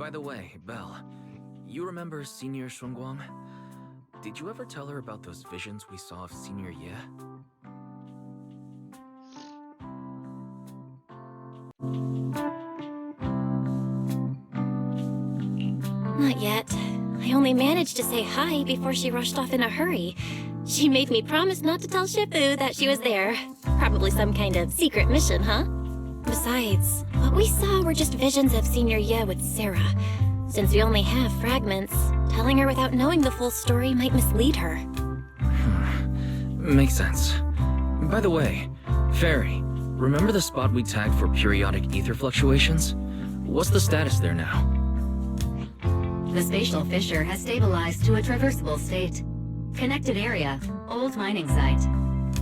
By the way, Belle, you remember Senior Shunguang? Did you ever tell her about those visions we saw of Senior Ye? Not yet. I only managed to say hi before she rushed off in a hurry. She made me promise not to tell Shifu that she was there. Probably some kind of secret mission, huh? Besides, what we saw were just visions of Senior Ye with Sarah. Since we only have fragments, telling her without knowing the full story might mislead her. Makes sense. By the way, Fairy, remember the spot we tagged for periodic ether fluctuations? What's the status there now? The spatial fissure has stabilized to a traversable state. Connected area, old mining site.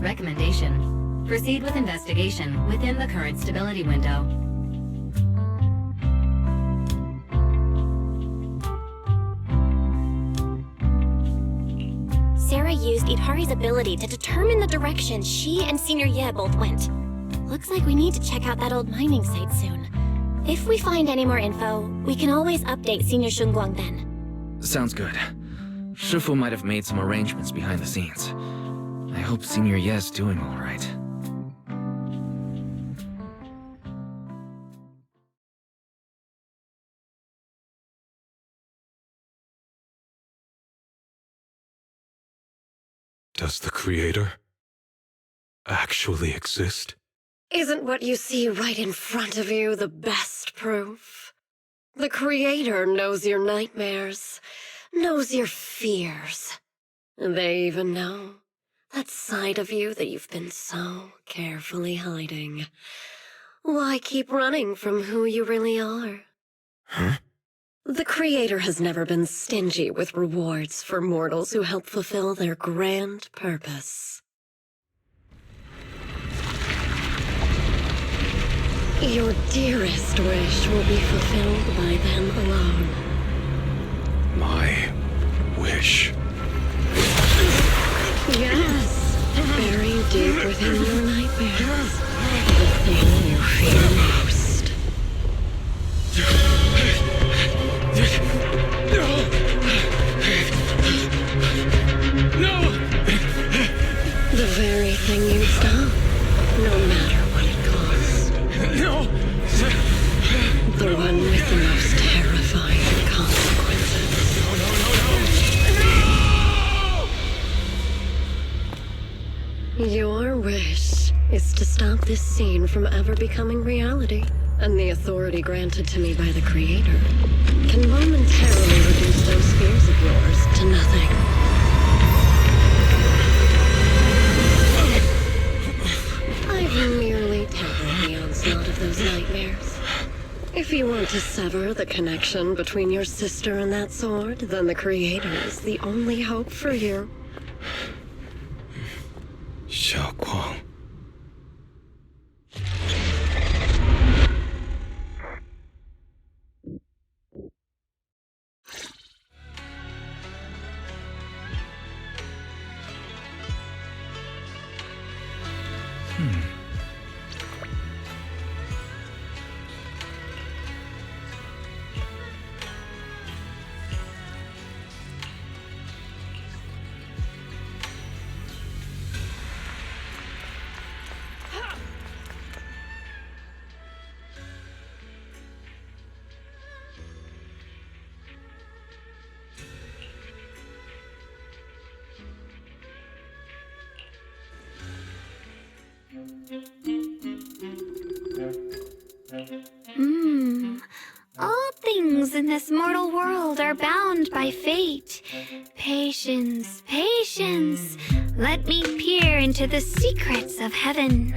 Recommendation: proceed with investigation within the current stability window. Sarah used Idhari's ability to determine the direction she and Senior Ye both went. Looks like we need to check out that old mining site soon. If we find any more info, we can always update Senior Shunguang then. Sounds good. Shifu might have made some arrangements behind the scenes. I hope Senior Ye's doing all right. Does the Creator actually exist? Isn't what you see right in front of you the best proof? The Creator knows your nightmares, knows your fears. They even know that side of you that you've been so carefully hiding. Why keep running from who you really are? Huh? The Creator has never been stingy with rewards for mortals who help fulfill their grand purpose. Your dearest wish will be fulfilled by them alone. My wish. Yes, buried deep within your nightmares, the thing you fear most. No! The very thing you'd stop, no matter what it costs. No! The one with the most terrifying consequences. Your wish is to stop this scene from ever becoming reality, and the authority granted to me by the Creator can momentarily reduce those fears of yours to nothing. I've merely tempered the onslaught of those nightmares. If you want to sever the connection between your sister and that sword, then the Creator is the only hope for you. Xiaoguang. All things in this mortal world are bound by fate. Patience, patience. Let me peer into the secrets of heaven.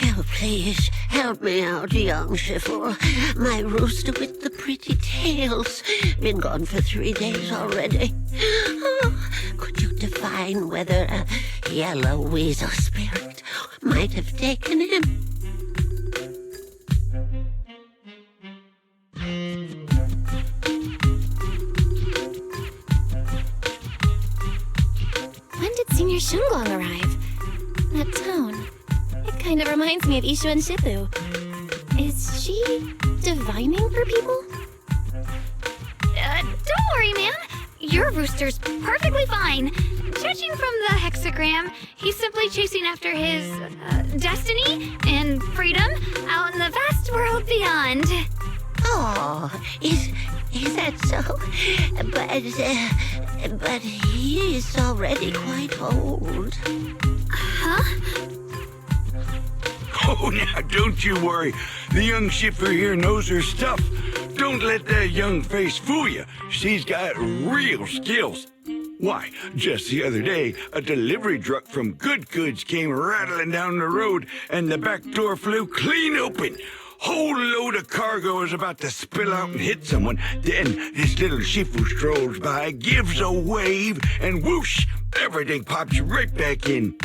Oh, please, help me out, young Shifu. My rooster with the pretty tails. Been gone for 3 days already. Oh, could you define whether a yellow weasel spirit might have taken him? When did Senior Shunguang arrive? That tone. It kind of reminds me of Ishu and Shifu. Is she divining for people? worry, ma'am. Your rooster's perfectly fine. Judging from the hexagram, he's simply chasing after his destiny and freedom out in the vast world beyond. Oh, is that so? But he is already quite old. Huh? Oh, now, don't you worry. The young shipper here knows her stuff. Don't let that young face fool you. She's got real skills. Why, just the other day, a delivery truck from Good Goods came rattling down the road, and the back door flew clean open. Whole load of cargo is about to spill out and hit someone. Then this little shifu strolls by, gives a wave, and whoosh, everything pops right back in.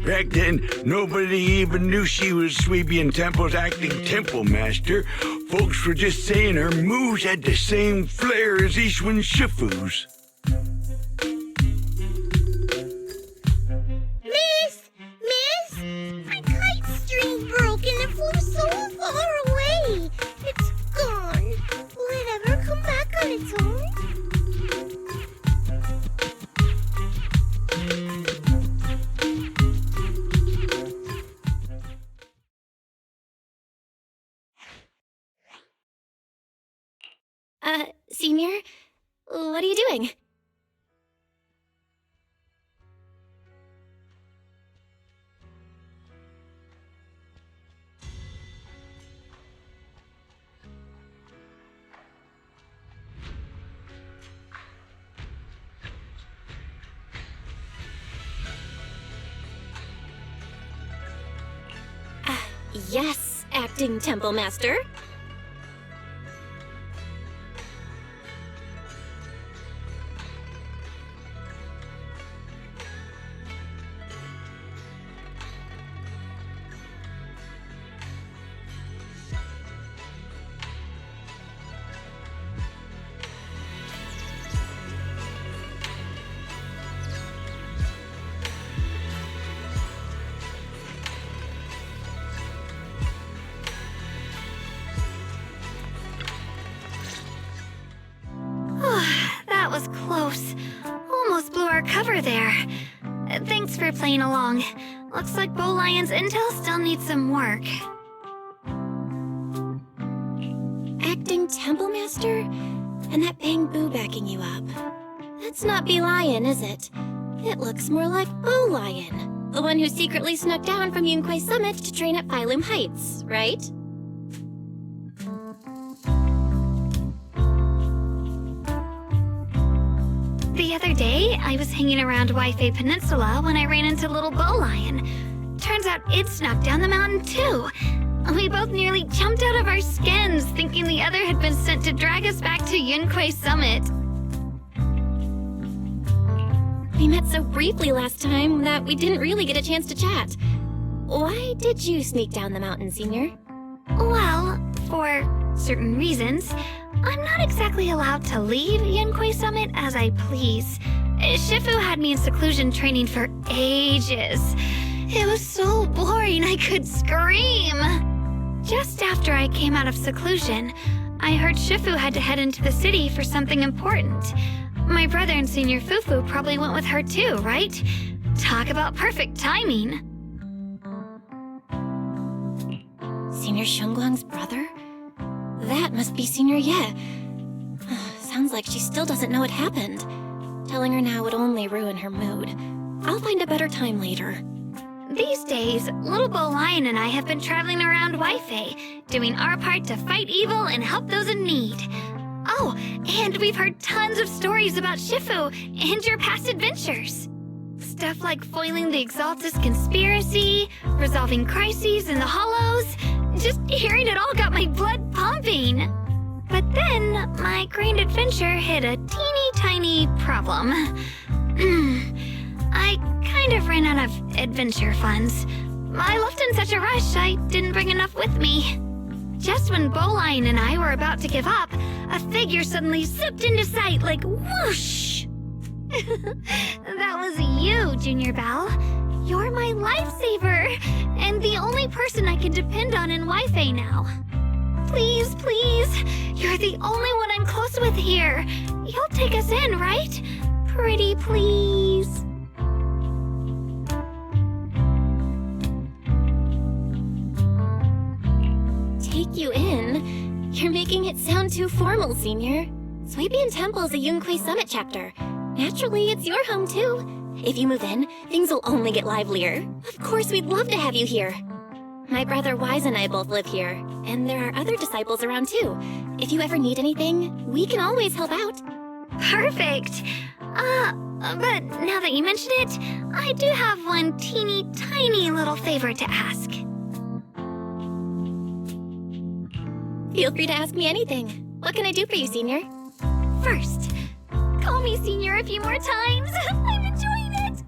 Back then, nobody even knew she was Sweebian Temple's acting temple master. Folks were just saying her moves had the same flair as Ishwan Shifu's. Miss, my kite string broke and it flew so far away. It's gone. Will it ever come back on its own? Senior? What are you doing? Yes, acting temple master. That was close. Almost blew our cover there. Thanks for playing along. Looks like Bow Lion's intel still needs some work. Acting temple master? And that bamboo backing you up. That's not Bee Lion, is it? It looks more like Bow Lion. The one who secretly snuck down from Yunquay Summit to train at Phylum Heights, right? The other day, I was hanging around Waifei Peninsula when I ran into little Bow Lion. Turns out it snuck down the mountain too. We both nearly jumped out of our skins, thinking the other had been sent to drag us back to Yunquay Summit. We met so briefly last time that we didn't really get a chance to chat. Why did you sneak down the mountain, Senior? Well, for certain reasons, I'm not exactly allowed to leave Yunquay Summit as I please. Shifu had me in seclusion training for ages. It was so boring I could scream. Just after I came out of seclusion, I heard Shifu had to head into the city for something important. My brother and Senior Fufu probably went with her too, right? Talk about perfect timing. Senior Shunguang's brother? That must be Senior Ye. Sounds like she still doesn't know what happened. Telling her now would only ruin her mood. I'll find a better time later. These days, little Bow Lion and I have been traveling around Waifei, doing our part to fight evil and help those in need. Oh, and we've heard tons of stories about Shifu and your past adventures. Stuff like foiling the Exaltus conspiracy, resolving crises in the Hollows. Just hearing it all got my blood pumping. But then, my grand adventure hit a teeny tiny problem. I kind of ran out of adventure funds. I left in such a rush, I didn't bring enough with me. Just when Bow Lion and I were about to give up, a figure suddenly zipped into sight like whoosh! That was you, Junior Belle. You're my lifesaver, and the only person I can depend on in Waifei now. please, please. You're the only one I'm close with here. You'll take us in, right? Pretty please. Take you in? You're making it sound too formal, Senior. Swabian Temple is a Yunquei Summit chapter. Naturally, it's your home, too. If you move in, things will only get livelier. Of course, we'd love to have you here. My brother Wise and I both live here, and there are other disciples around, too. If you ever need anything, we can always help out. Perfect. But now that you mention it, I do have one teeny tiny little favor to ask. Feel free to ask me anything. What can I do for you, Senior? First, call me Senior a few more times. I'm enjoying it.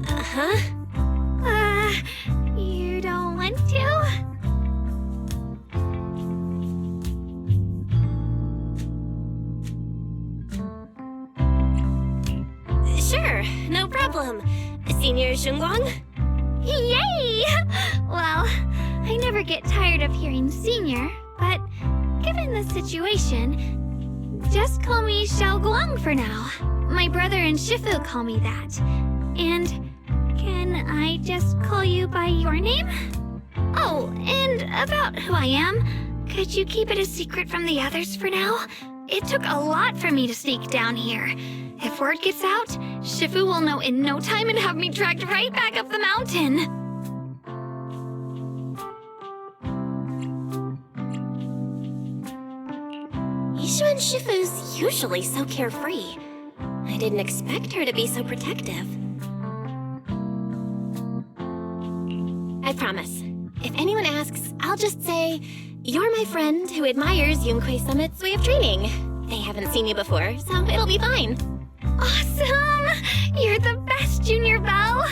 Uh-huh. You don't want to? Sure, no problem. Senior Shunguang? Yay! Well, I never get tired of hearing Senior, but given the situation, just call me Xiao Guang for now. My brother and Shifu call me that. And can I just call you by your name? Oh, and about who I am, could you keep it a secret from the others for now? It took a lot for me to sneak down here. If word gets out, Shifu will know in no time and have me dragged right back up the mountain. Yishuan Shifu's usually so carefree. I didn't expect her to be so protective. I promise. If anyone asks, I'll just say, you're my friend who admires Yunquei Summit's way of training. They haven't seen you before, so it'll be fine. Awesome! You're the best, Junior Belle!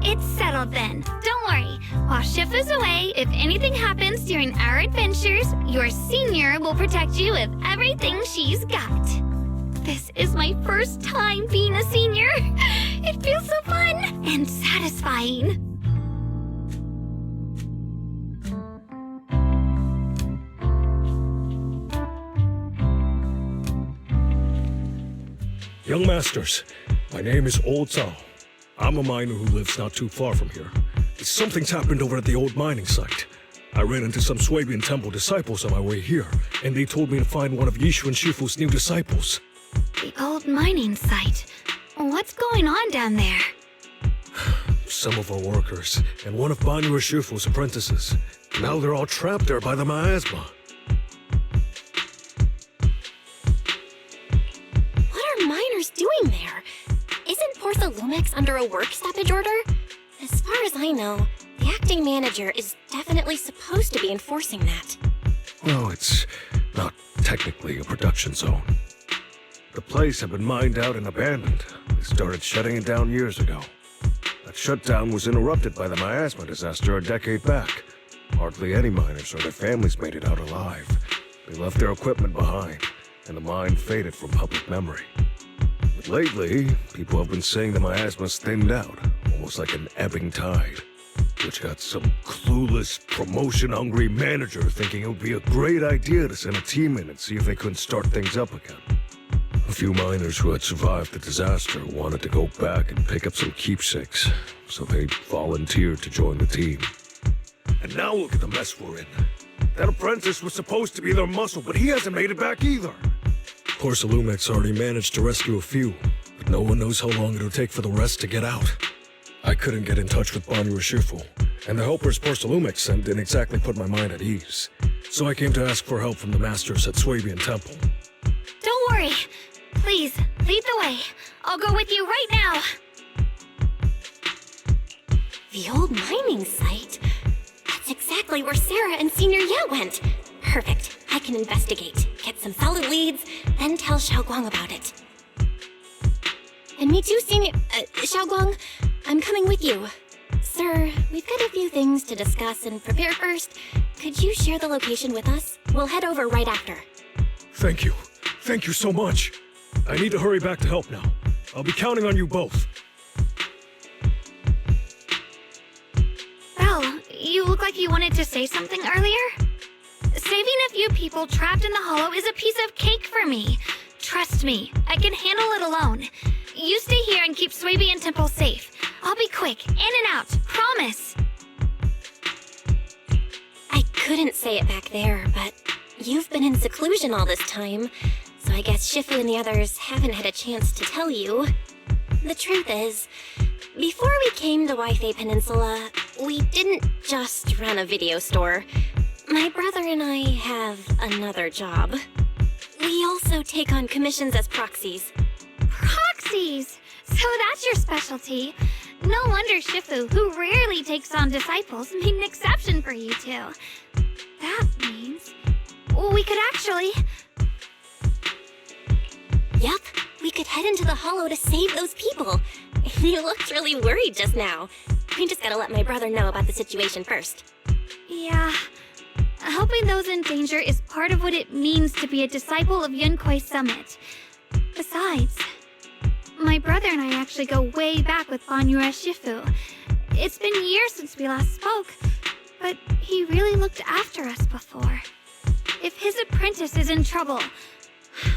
It's settled then. Don't worry. While Shifu's away, if anything happens during our adventures, your Senior will protect you with everything she's got. This is my first time being a Senior. It feels so fun and satisfying. Young Masters, my name is Old Zhao. I'm a miner who lives not too far from here. Something's happened over at the old mining site. I ran into some Swabian Temple disciples on my way here, and they told me to find one of Yishu and Shifu's new disciples. The old mining site. What's going on down there? Some of our workers, and one of Banyu Shifu's apprentices. Now they're all trapped there by the miasma. Doing there? Isn't Porthalumex under a work stoppage order? As far as I know, the acting manager is definitely supposed to be enforcing that. Well, it's not technically a production zone. The place had been mined out and abandoned. They started shutting it down years ago. That shutdown was interrupted by the miasma disaster a decade back. Hardly any miners or their families made it out alive. They left their equipment behind, and the mine faded from public memory. Lately, people have been saying the miasma's thinned out, almost like an ebbing tide, which got some clueless, promotion-hungry manager thinking it would be a great idea to send a team in and see if they couldn't start things up again. A few miners who had survived the disaster wanted to go back and pick up some keepsakes, so they volunteered to join the team. And now look at the mess we're in. That apprentice was supposed to be their muscle, but he hasn't made it back either. Porthalumex already managed to rescue a few, but no one knows how long it'll take for the rest to get out. I couldn't get in touch with Banyu Shifu, and the helpers Porthalumex sent didn't exactly put my mind at ease. So I came to ask for help from the masters at Swabian Temple. Don't worry. Please, lead the way. I'll go with you right now. The old mining site? That's exactly where Sarah and Senior Ye went. Perfect. I can investigate, get some solid leads, then tell Xiao Guang about it. And me too, Senior... Xiao Guang, I'm coming with you. Sir, we've got a few things to discuss and prepare first. Could you share the location with us? We'll head over right after. Thank you. Thank you so much. I need to hurry back to help now. I'll be counting on you both. Belle, you look like you wanted to say something earlier? Saving a few people trapped in the hollow is a piece of cake for me. Trust me, I can handle it alone. You stay here and keep Swaby and Temple safe. I'll be quick, in and out, promise. I couldn't say it back there, but you've been in seclusion all this time, so I guess Shifu and the others haven't had a chance to tell you. The truth is, before we came to Wi-Fi Peninsula, we didn't just run a video store. My brother and I have another job. We also take on commissions as proxies. Proxies! So that's your specialty. No wonder Shifu, who rarely takes on disciples, made an exception for you two. That means we could actually... Yup, we could head into the hollow to save those people. You looked really worried just now. We just gotta let my brother know about the situation first. Yeah. Helping those in danger is part of what it means to be a disciple of Yunquei Summit. Besides, my brother and I actually go way back with Banyue Shifu. It's been years since we last spoke, but he really looked after us before. If his apprentice is in trouble,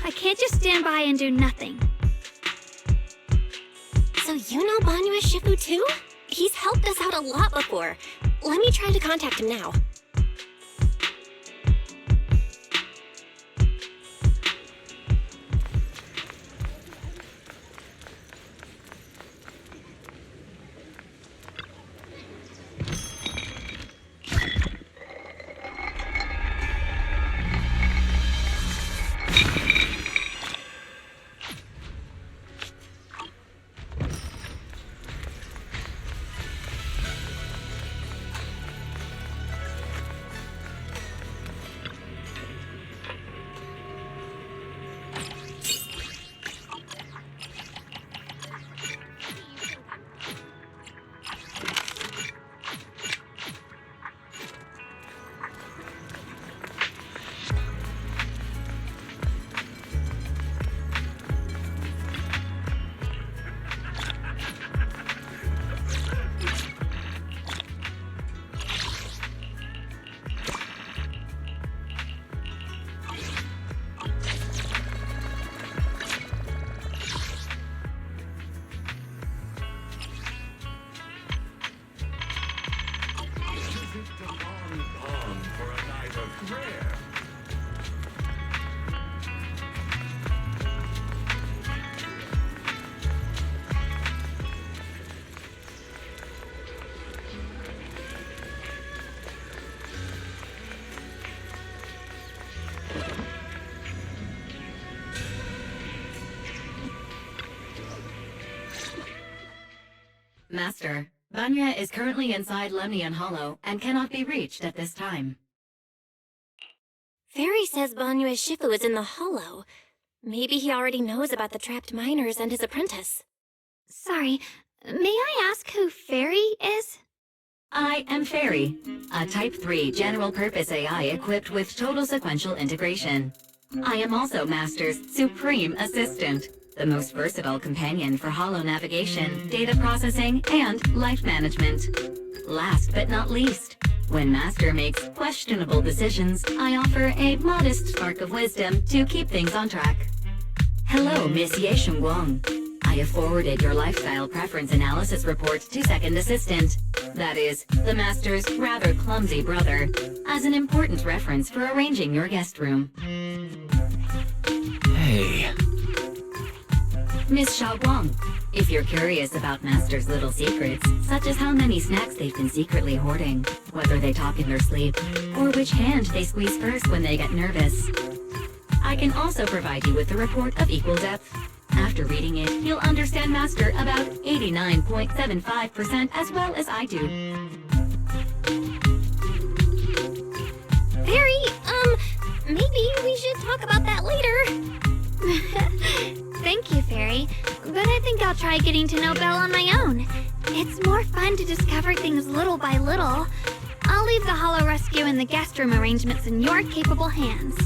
I can't just stand by and do nothing. So you know Banyue Shifu too? He's helped us out a lot before. Let me try to contact him now. Master, Banya is currently inside Lemnian Hollow and cannot be reached at this time. Fairy says Banyue Shifu is in the hollow. Maybe he already knows about the trapped miners and his apprentice. Sorry, may I ask who Fairy is? I am Fairy, a Type 3 general-purpose AI equipped with total sequential integration. I am also Master's supreme assistant, the most versatile companion for holo navigation, data processing, and life management. Last but not least, when Master makes questionable decisions, I offer a modest spark of wisdom to keep things on track. Hello, Miss Ye Shengguang. I have forwarded your lifestyle preference analysis report to Second Assistant, that is, the Master's rather clumsy brother, as an important reference for arranging your guest room. Hey. Miss Xiaoguang, if you're curious about Master's little secrets, such as how many snacks they've been secretly hoarding, whether they talk in their sleep, or which hand they squeeze first when they get nervous, I can also provide you with a report of equal depth. After reading it, you'll understand Master about 89.75% as well as I do. Fairy, maybe we should talk about that later. Thank you, Fairy, but I think I'll try getting to know Belle on my own. It's more fun to discover things little by little. I'll leave the Hollow Rescue and the guest room arrangements in your capable hands.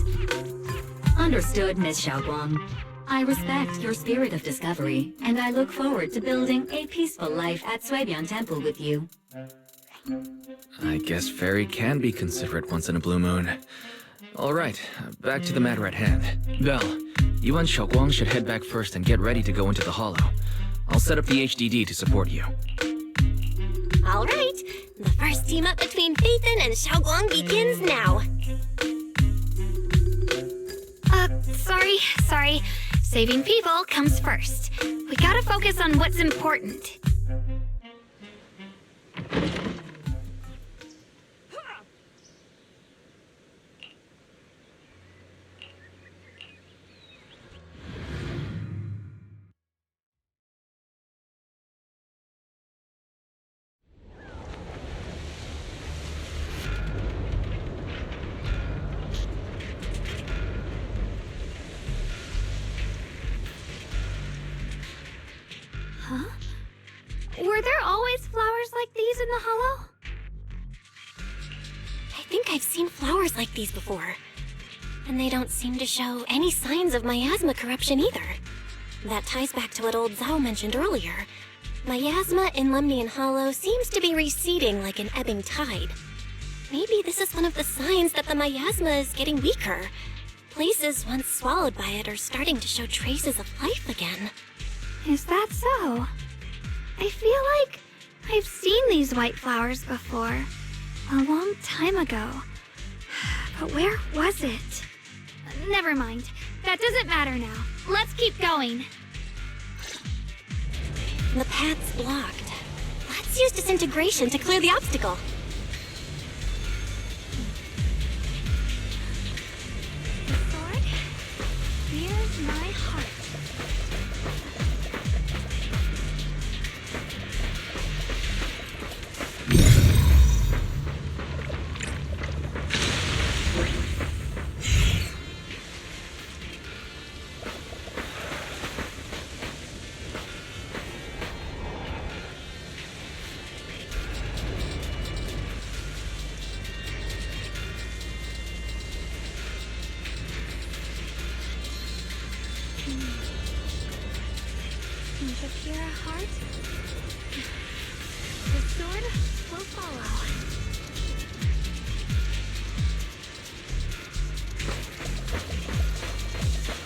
Understood, Miss Xiaoguang. I respect your spirit of discovery, and I look forward to building a peaceful life at Suebian Temple with you. I guess Fairy can be considerate once in a blue moon. Alright, back to the matter at hand. Belle, you and Xiaoguang should head back first and get ready to go into the hollow. I'll set up the HDD to support you. All right, the first team up between Phaethon and Xiaoguang begins now. Sorry. Saving people comes first. We gotta focus on what's important. Huh? Were there always flowers like these in the hollow? I think I've seen flowers like these before. And they don't seem to show any signs of miasma corruption either. That ties back to what old Zhao mentioned earlier. Miasma in Lemnian Hollow seems to be receding like an ebbing tide. Maybe this is one of the signs that the miasma is getting weaker. Places once swallowed by it are starting to show traces of life again. Is that so? I feel like I've seen these white flowers before. A long time ago. But where was it? Never mind. That doesn't matter now. Let's keep going. The path's blocked. Let's use disintegration to clear the obstacle. The sword? Here's my heart. Think of your heart. The sword will follow.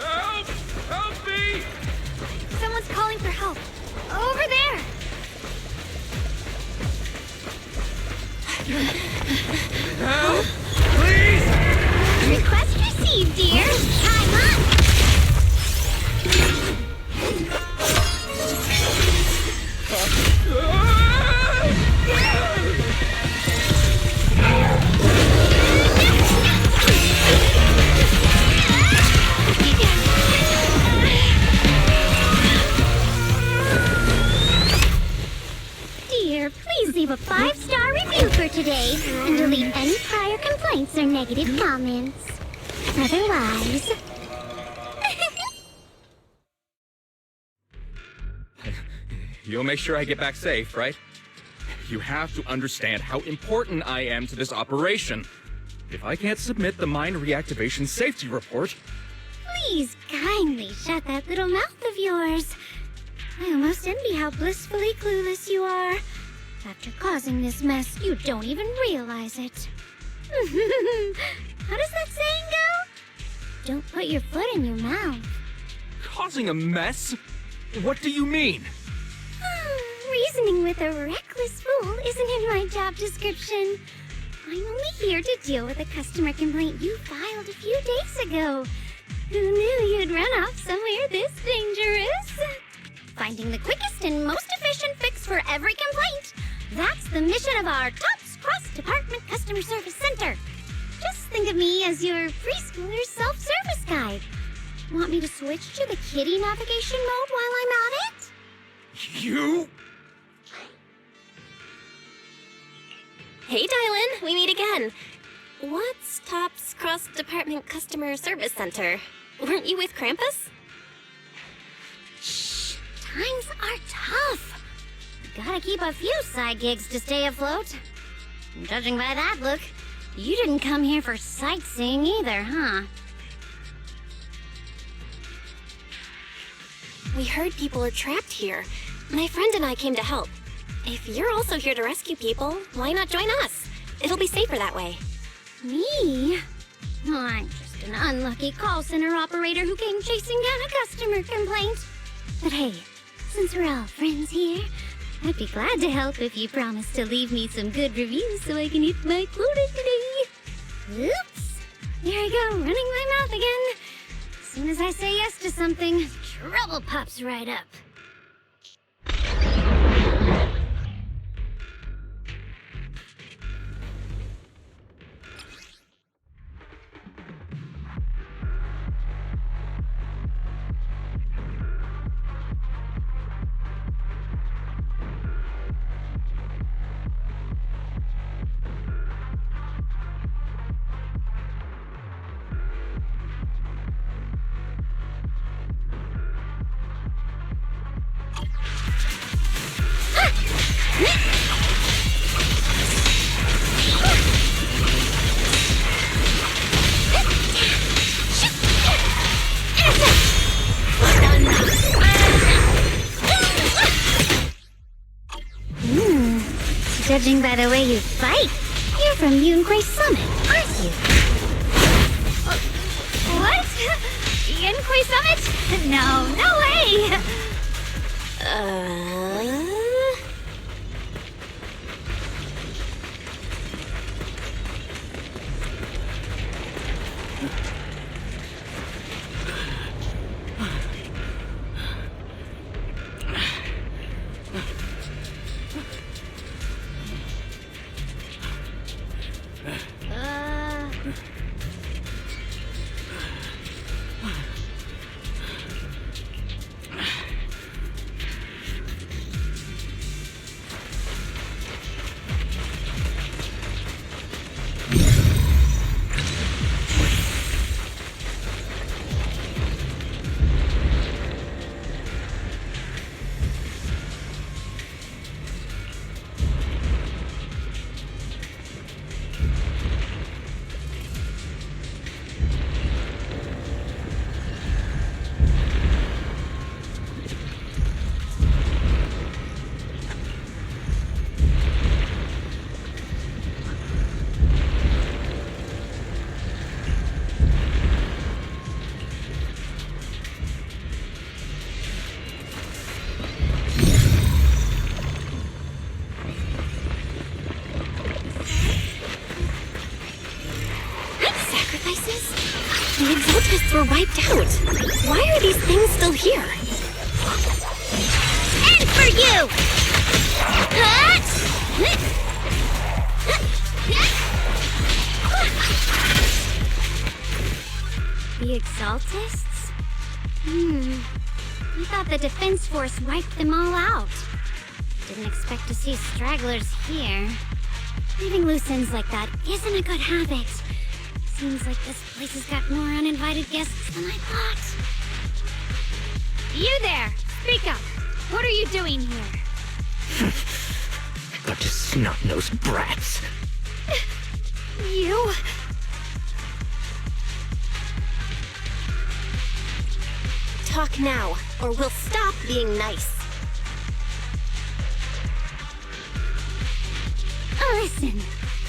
Help! Help me! Someone's calling for help. Over there! Help! Please! Request received, dear. I'm up! Dear, please leave a 5-star review for today and delete any prior complaints or negative comments. Otherwise... You'll make sure I get back safe, right? You have to understand how important I am to this operation. If I can't submit the mine reactivation safety report... Please kindly shut that little mouth of yours. I almost envy how blissfully clueless you are. After causing this mess, you don't even realize it. How does that saying go? Don't put your foot in your mouth. Causing a mess? What do you mean? Reasoning with a reckless fool isn't in my job description. I'm only here to deal with a customer complaint you filed a few days ago. Who knew you'd run off somewhere this dangerous? Finding the quickest and most efficient fix for every complaint. That's the mission of our TOPS Cross-Department Customer Service Center. Just think of me as your preschooler's self-service guide. Want me to switch to the kiddie navigation mode while I'm at it? You? Hey, Dylan, we meet again. What's TOPS Cross-Department Customer Service Center? Weren't you with Krampus? Shh, times are tough. Gotta keep a few side gigs to stay afloat. Judging by that look, you didn't come here for sightseeing either, huh? We heard people are trapped here. My friend and I came to help. If you're also here to rescue people, why not join us? It'll be safer that way. Me? Oh, I'm just an unlucky call center operator who came chasing down a customer complaint. But hey, since we're all friends here, I'd be glad to help if you promise to leave me some good reviews so I can hit my quota today. Oops! There I go, running my mouth again. As soon as I say yes to something, trouble pops right up. Judging by the way you fight, you're from Yunquay Summit, aren't you? What? Yunquay Summit? No way! The exaltists were wiped out. Why are these things still here? And for you! The exaltists? I thought the defense force wiped them all out. Didn't expect to see stragglers here. Leaving loose ends like that isn't a good habit. Seems like this place has got more uninvited guests than I thought. You there! Speak up! What are you doing here? Bunch of snot-nosed brats. You... Talk now, or we'll stop being nice. Listen,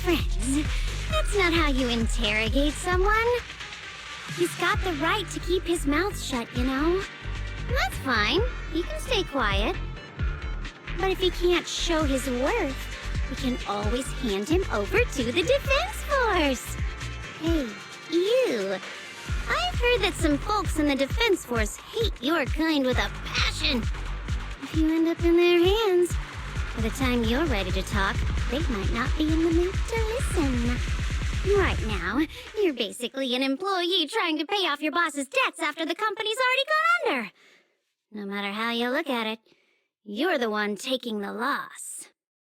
friends, that's not how you interrogate someone. He's got the right to keep his mouth shut, you know? That's fine. He can stay quiet. But if he can't show his worth, we can always hand him over to the defense force. Hey, you. I've heard that some folks in the defense force hate your kind with a passion. If you end up in their hands, by the time you're ready to talk, they might not be in the mood to listen. Right now, you're basically an employee trying to pay off your boss's debts after the company's already gone under. No matter how you look at it, you're the one taking the loss.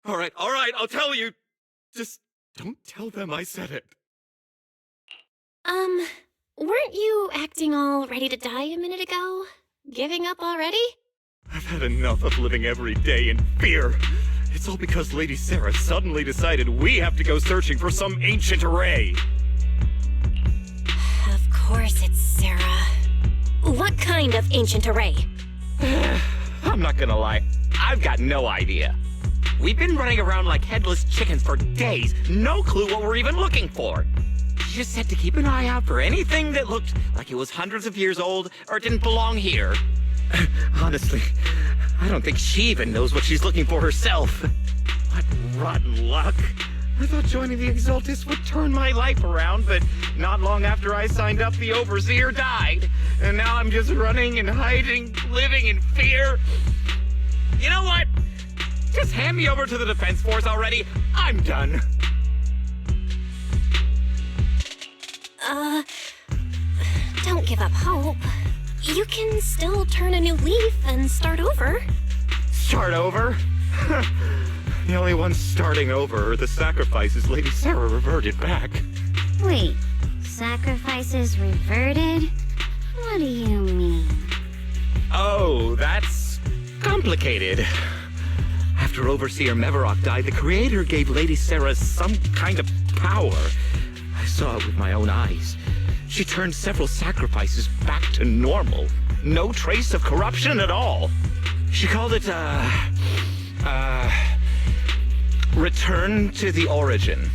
All right, I'll tell you. Just don't tell them I said it. Weren't you acting all ready to die a minute ago? Giving up already? I've had enough of living every day in fear. It's all because Lady Sarah suddenly decided we have to go searching for some ancient array. Of course it's Sarah. What kind of ancient array? I'm not gonna lie, I've got no idea. We've been running around like headless chickens for days, no clue what we're even looking for. She just said to keep an eye out for anything that looked like it was hundreds of years old or didn't belong here. Honestly, I don't think she even knows what she's looking for herself. What rotten luck. I thought joining the Exaltis would turn my life around, but not long after I signed up, the Overseer died. And now I'm just running and hiding, living in fear. You know what? Just hand me over to the Defense Force already. I'm done. Don't give up hope. You can still turn a new leaf and start over. Start over? The only ones starting over are the sacrifices Lady Sarah reverted back. Wait, sacrifices reverted? What do you mean? Oh, that's complicated. After Overseer Mevarok died, the Creator gave Lady Sarah some kind of power. I saw it with my own eyes. She turned several sacrifices back to normal. No trace of corruption at all. She called it, Return to the Origin.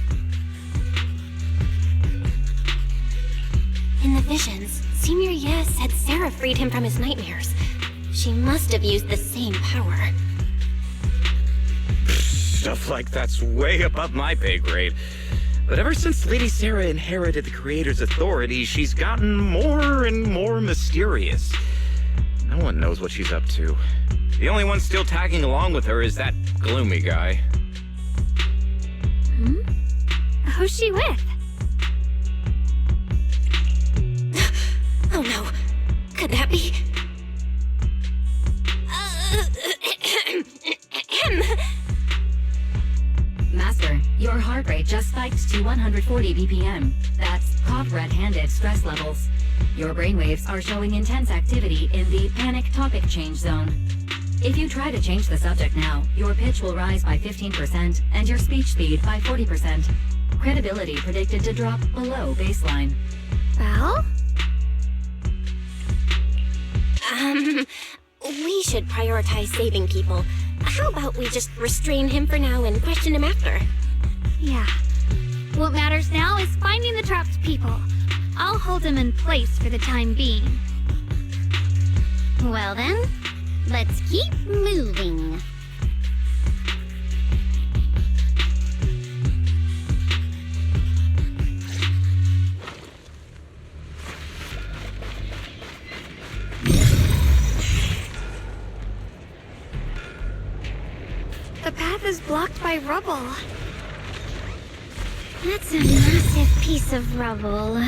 In the visions, Senior Yes said Sarah freed him from his nightmares. She must have used the same power. Stuff like that's way above my pay grade. But ever since Lady Sarah inherited the Creator's authority, she's gotten more and more mysterious. No one knows what she's up to. The only one still tagging along with her is that gloomy guy. Who's she with? Oh no. Could that be? Master, your heart rate just spiked to 140 BPM. That's caught red-handed stress levels. Your brainwaves are showing intense activity in the panic topic change zone. If you try to change the subject now, your pitch will rise by 15% and your speech speed by 40%. Credibility predicted to drop below baseline. Well? We should prioritize saving people. How about we just restrain him for now and question him after? Yeah. What matters now is finding the trapped people. I'll hold them in place for the time being. Well then, let's keep moving. The path is blocked by rubble. That's a massive piece of rubble.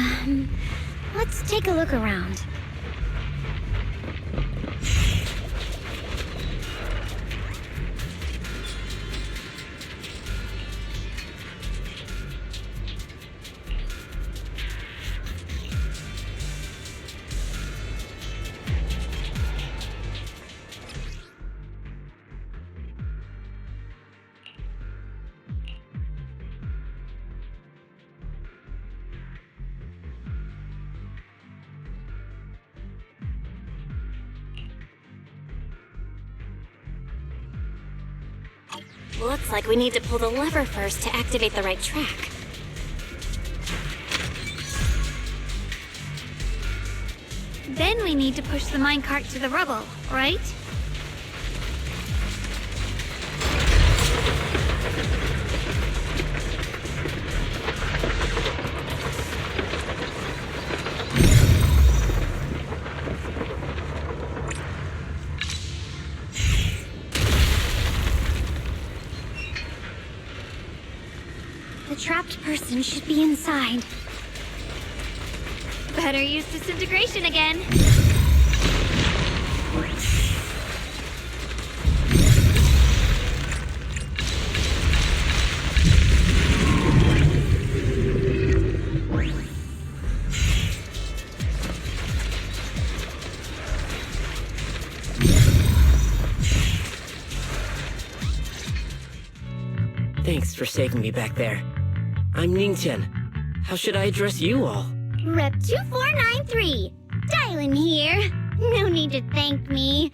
Let's take a look around. Looks like we need to pull the lever first to activate the right track. Then we need to push the minecart to the rubble, right? The trapped person should be inside. Better use disintegration again. Thanks for saving me back there. I'm Ningqian. How should I address you all? Rep 2493. Dylan here. No need to thank me.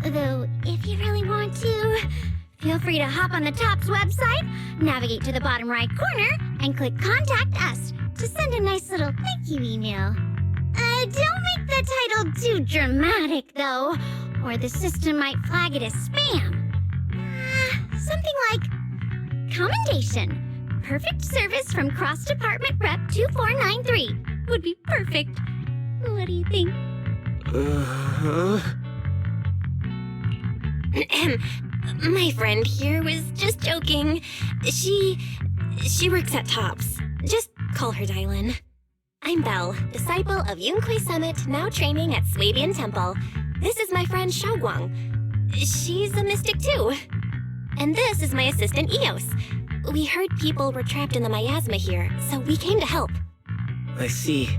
Though, if you really want to, feel free to hop on the TOPS website, navigate to the bottom right corner, and click Contact Us to send a nice little thank you email. Don't make the title too dramatic, though, or the system might flag it as spam. Something like, Commendation. Perfect service from Cross Department Rep 2493 would be perfect. What do you think? My friend here was just joking. She works at TOPS. Just call her Dylan. I'm Belle, disciple of Yunquei Summit, now training at Swabian Temple. This is my friend Xiaoguang. She's a mystic too. And this is my assistant Eos. We heard people were trapped in the miasma here, so we came to help. I see.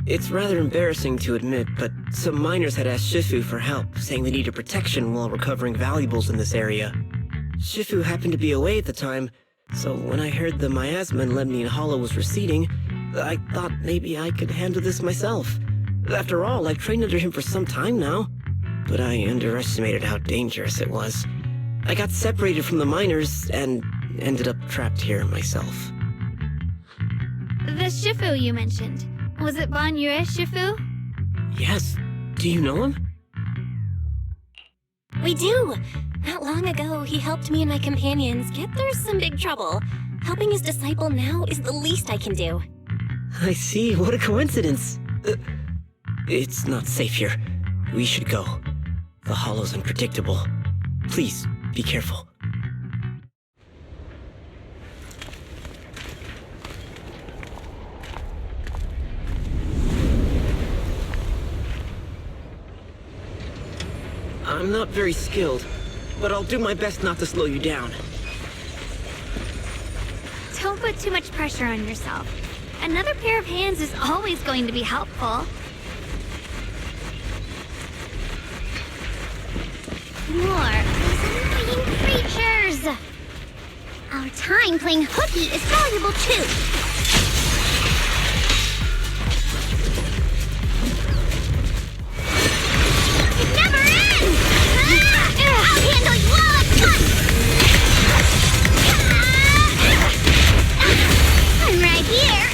It's rather embarrassing to admit, but some miners had asked Shifu for help, saying they needed protection while recovering valuables in this area. Shifu happened to be away at the time, so when I heard the miasma and Lemnian Hollow was receding, I thought maybe I could handle this myself. After all, I've trained under him for some time now. But I underestimated how dangerous it was. I got separated from the miners and ended up trapped here myself. The Shifu you mentioned. Was it Ban Yue Shifu? Yes. Do you know him? We do! Not long ago, he helped me and my companions get through some big trouble. Helping his disciple now is the least I can do. I see. What a coincidence. It's not safe here. We should go. The hollow's unpredictable. Please, be careful. I'm not very skilled, but I'll do my best not to slow you down. Don't put too much pressure on yourself. Another pair of hands is always going to be helpful. More of those annoying creatures! Our time playing hooky is valuable too! It never ends! I'll handle you all at once! I'm right here!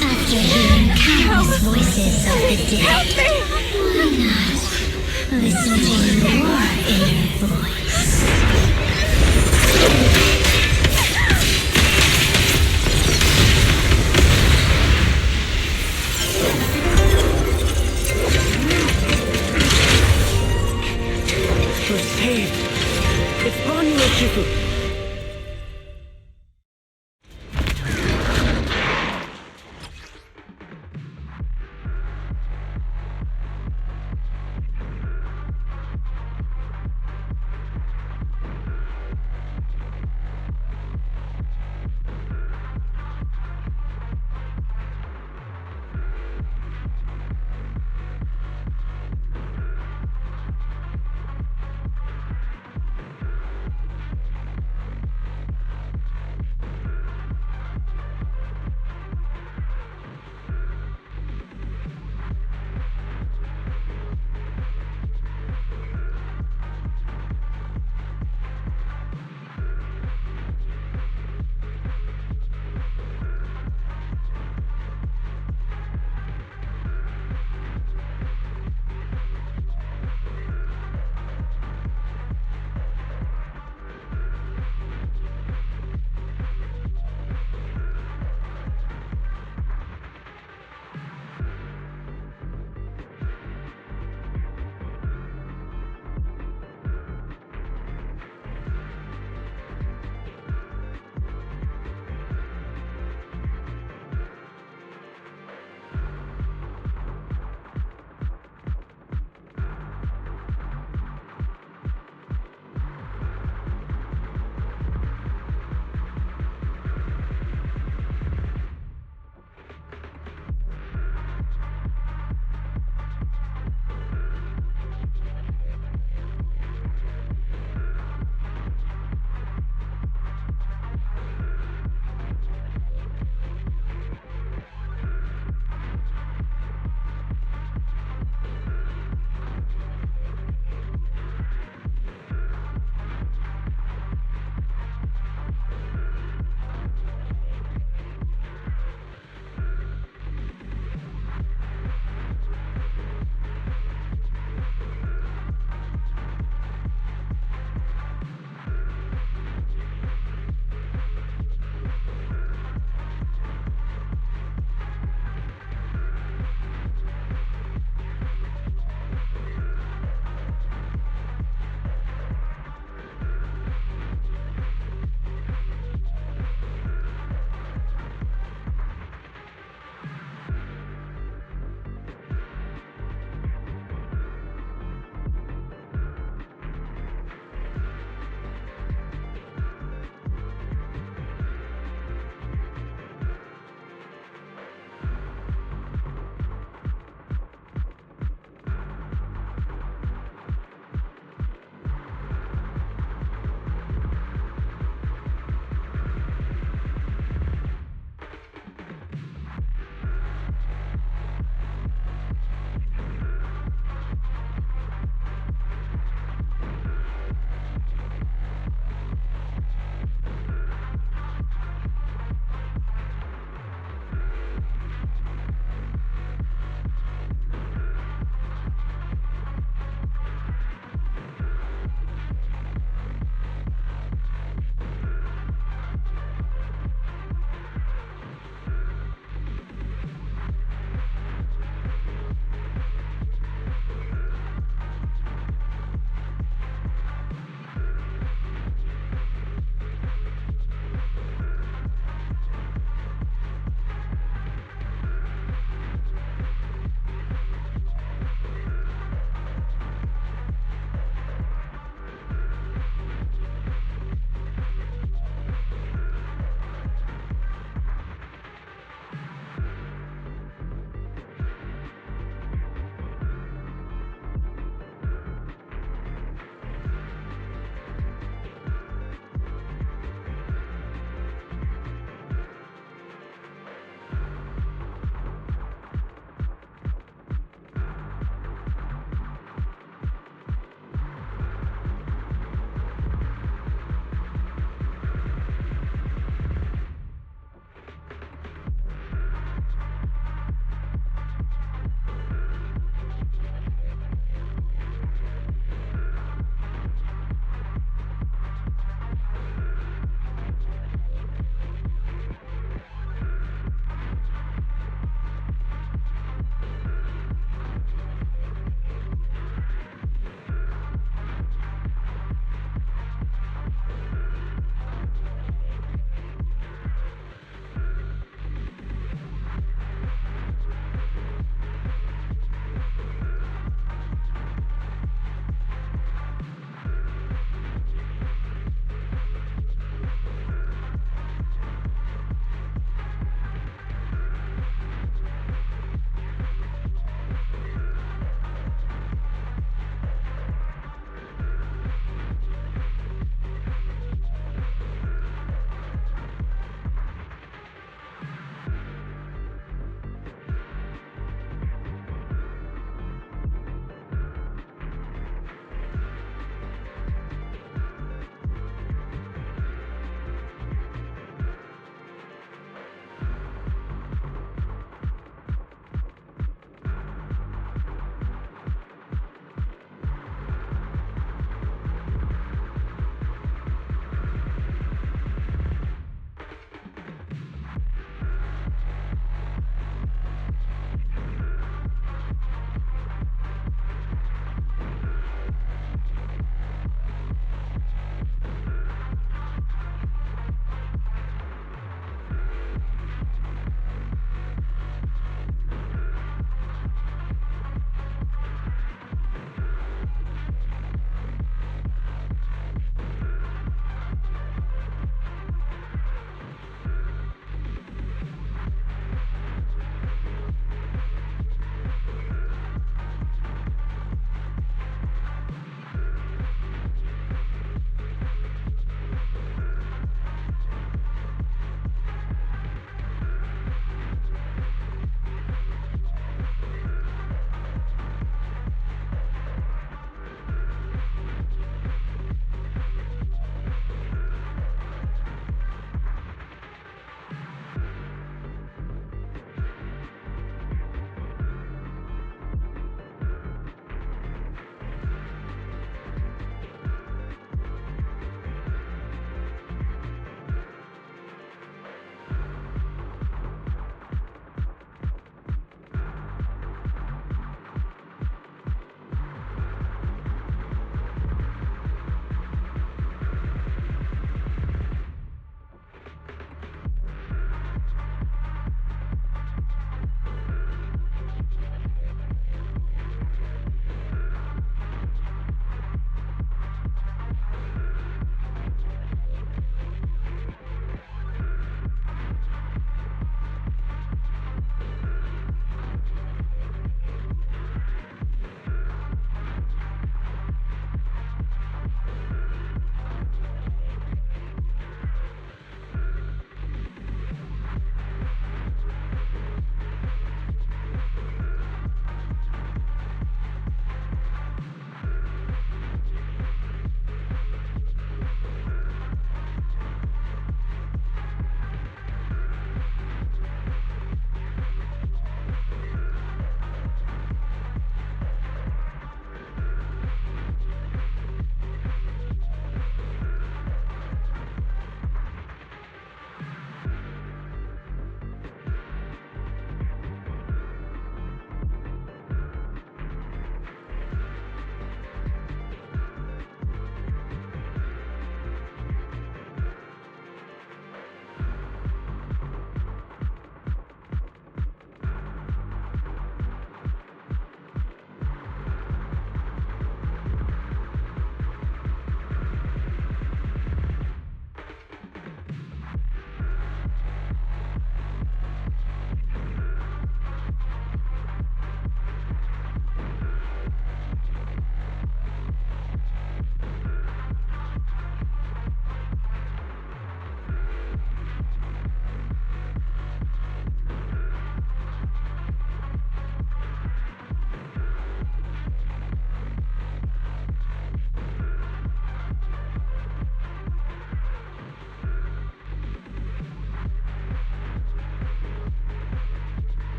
After hearing countless voices of the dead, why not listen to your inner voice? We're saved. It's Ban Yue Shifu.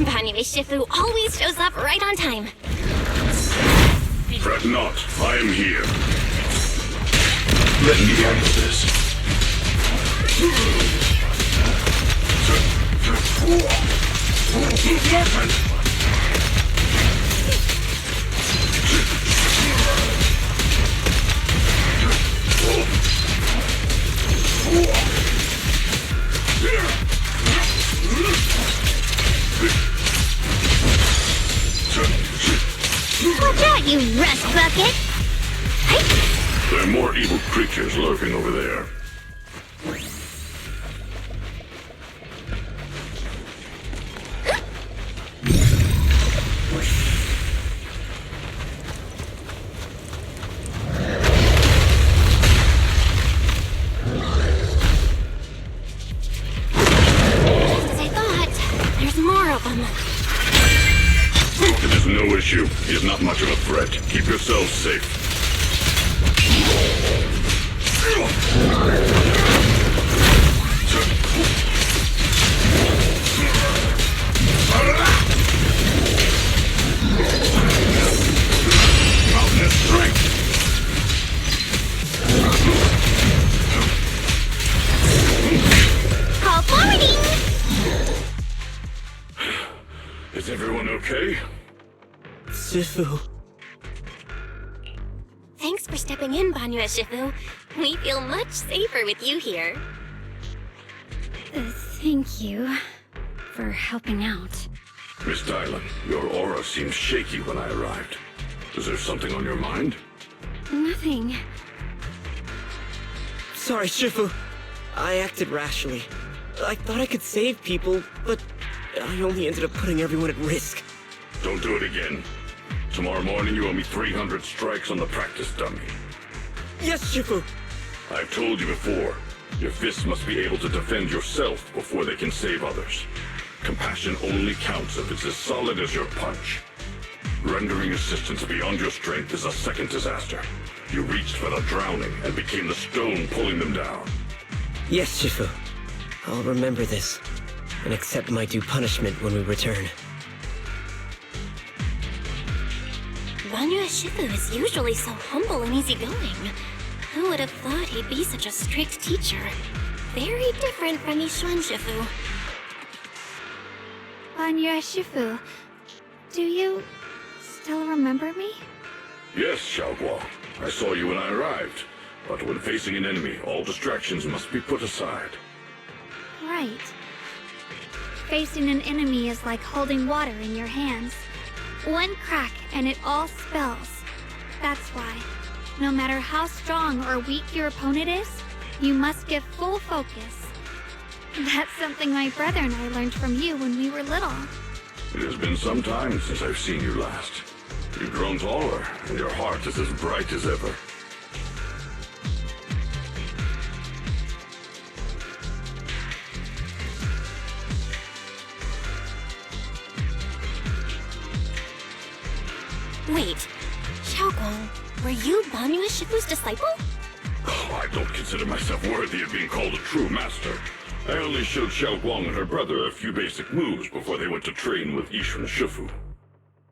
Banyue Shifu always shows up right on time. Fret not, I am here. Let me handle this. Watch out, you rust bucket! There are more evil creatures lurking over there. As I thought, there's more of them. It is no issue. He is not much of a threat. Keep yourselves safe. Mountain strength. Call forwarding! Is everyone okay? Shifu. Thanks for stepping in, Banyue Shifu. We feel much safer with you here. Thank you for helping out. Miss Dylan, your aura seemed shaky when I arrived. Is there something on your mind? Nothing. Sorry, Shifu. I acted rashly. I thought I could save people, but I only ended up putting everyone at risk. Don't do it again. Tomorrow morning you owe me 300 strikes on the practice dummy. Yes, Shifu. I've told you before, your fists must be able to defend yourself before they can save others. Compassion only counts if it's as solid as your punch. Rendering assistance beyond your strength is a second disaster. You reached for the drowning and became the stone pulling them down. Yes, Shifu. I'll remember this and accept my due punishment when we return. Banyue Shifu is usually so humble and easygoing. Who would have thought he'd be such a strict teacher? Very different from Yishuan Shifu. Banyue Shifu, do you still remember me? Yes, Xiaoguo. I saw you when I arrived. But when facing an enemy, all distractions must be put aside. Right. Facing an enemy is like holding water in your hands. One crack and it all spills. That's why, no matter how strong or weak your opponent is, you must give full focus. That's something my brother and I learned from you when we were little. It has been some time since I've seen you last. You've grown taller, and your heart is as bright as ever. Wait, Xiaoguang, were you Banyue Shifu's disciple? Oh, I don't consider myself worthy of being called a true master. I only showed Xiaoguang and her brother a few basic moves before they went to train with Yishuan Shifu.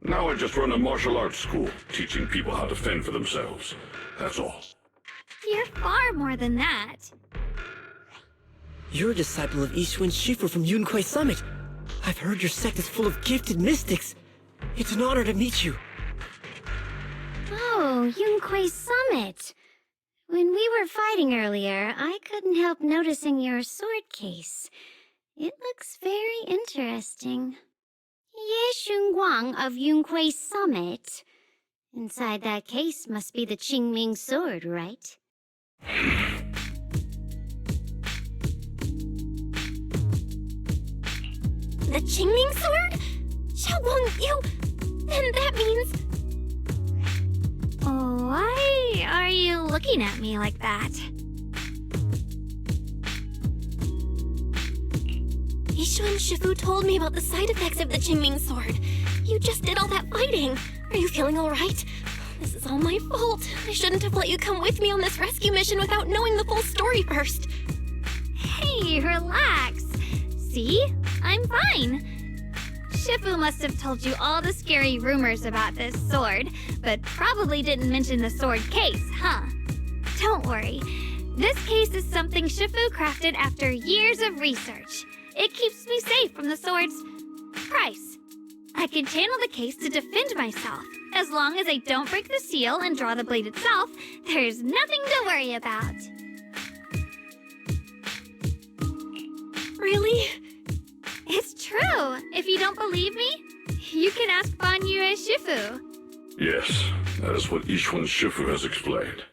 Now I just run a martial arts school, teaching people how to fend for themselves. That's all. You're far more than that. You're a disciple of Yishuan Shifu from Yunquei Summit. I've heard your sect is full of gifted mystics. It's an honor to meet you. Oh, Yunquei Summit. When we were fighting earlier, I couldn't help noticing your sword case. It looks very interesting. Ye Xunguang of Yunquei Summit. Inside that case must be the Qingming sword, right? The Qingming sword? Xiaoguang, you... Then that means... Why are you looking at me like that? Yishuan Shifu told me about the side effects of the Qingming sword. You just did all that fighting. Are you feeling alright? This is all my fault. I shouldn't have let you come with me on this rescue mission without knowing the full story first. Hey, relax. See? I'm fine. Shifu must have told you all the scary rumors about this sword, but probably didn't mention the sword case, huh? Don't worry. This case is something Shifu crafted after years of research. It keeps me safe from the sword's price. I can channel the case to defend myself. As long as I don't break the seal and draw the blade itself, there's nothing to worry about. Really? It's true. If you don't believe me, you can ask Ban Yue Shifu. Yes, that is what each one's Shifu has explained.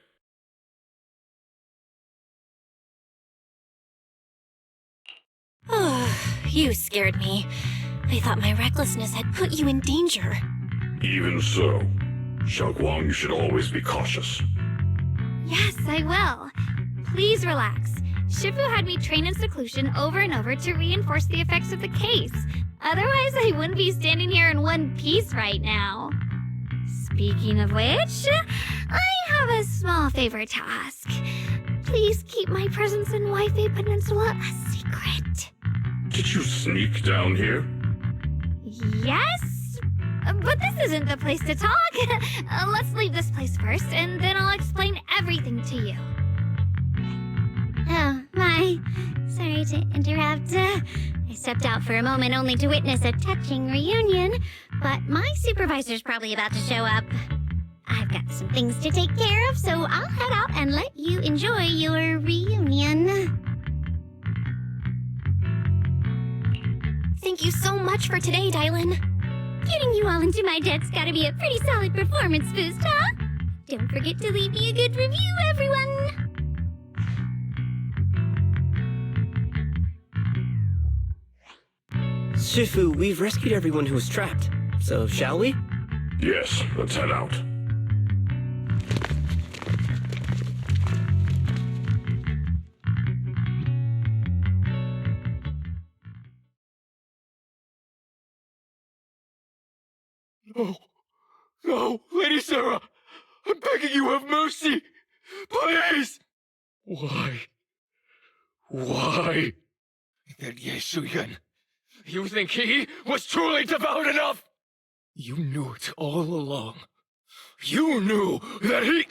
Oh, you scared me. I thought my recklessness had put you in danger. Even so, Xiaoguang, you should always be cautious. Yes, I will. Please relax. Shifu had me train in seclusion over and over to reinforce the effects of the case. Otherwise, I wouldn't be standing here in one piece right now. Speaking of which, I have a small favor to ask. Please keep my presence in Wi-Fi Peninsula a secret. Did you sneak down here? Yes? But this isn't the place to talk. Let's leave this place first, and then I'll explain everything to you. Oh, my. Sorry to interrupt. I stepped out for a moment only to witness a touching reunion, but my supervisor's probably about to show up. I've got some things to take care of, so I'll head out and let you enjoy your reunion. Thank you so much for today, Dylan. Getting you all into my debt's gotta be a pretty solid performance boost, huh? Don't forget to leave me a good review, everyone! Shifu, we've rescued everyone who was trapped. So, shall we? Yes, let's head out. No. No, Lady Sarah! I'm begging you, have mercy! Please! Why? Why? That Ye Shuyan. You think he was truly devout enough? You knew it all along. You knew that he...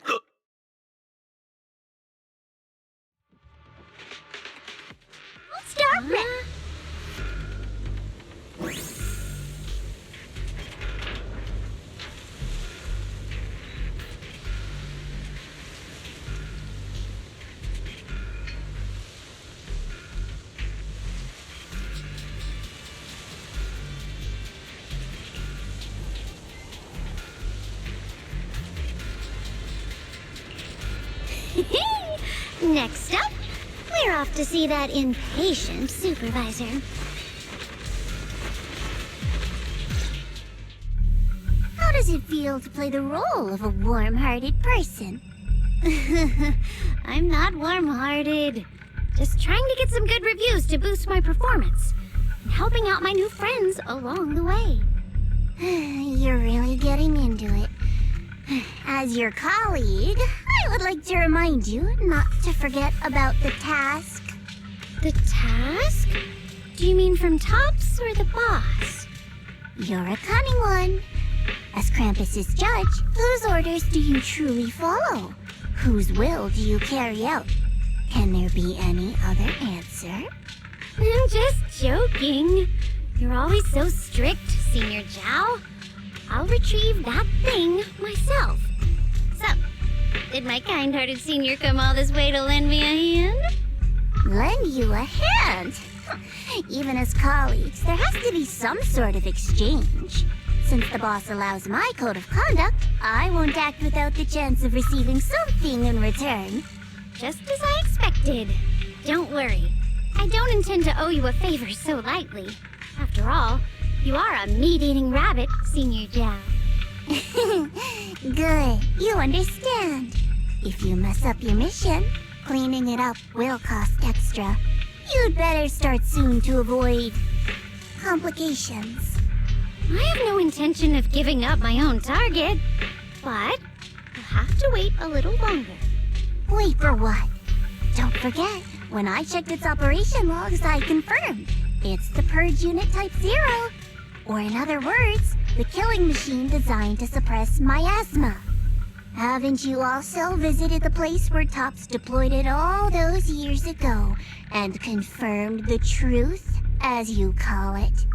Stop it! Next up, we're off to see that impatient supervisor. How does it feel to play the role of a warm-hearted person? I'm not warm-hearted. Just trying to get some good reviews to boost my performance. And helping out my new friends along the way. You're really getting into it. As your colleague, I would like to remind you not to forget about the task. The task? Do you mean from Tops or the boss? You're a cunning one. As Krampus's judge, whose orders do you truly follow? Whose will do you carry out? Can there be any other answer? I'm just joking. You're always so strict, Senior Zhao. I'll retrieve that thing myself. So, did my kind-hearted senior come all this way to lend me a hand? Lend you a hand? Even as colleagues, there has to be some sort of exchange. Since the boss allows my code of conduct, I won't act without the chance of receiving something in return. Just as I expected. Don't worry. I don't intend to owe you a favor so lightly. After all, you are a meat-eating rabbit, Senior Zhao. Good. You understand. If you mess up your mission, cleaning it up will cost extra. You'd better start soon to avoid complications. I have no intention of giving up my own target, but you'll have to wait a little longer. Wait for what? Don't forget, when I checked its operation logs, I confirmed. It's the Purge Unit Type 0. Or in other words, the killing machine designed to suppress miasma. Haven't you also visited the place where Tops deployed it all those years ago and confirmed the truth, as you call it?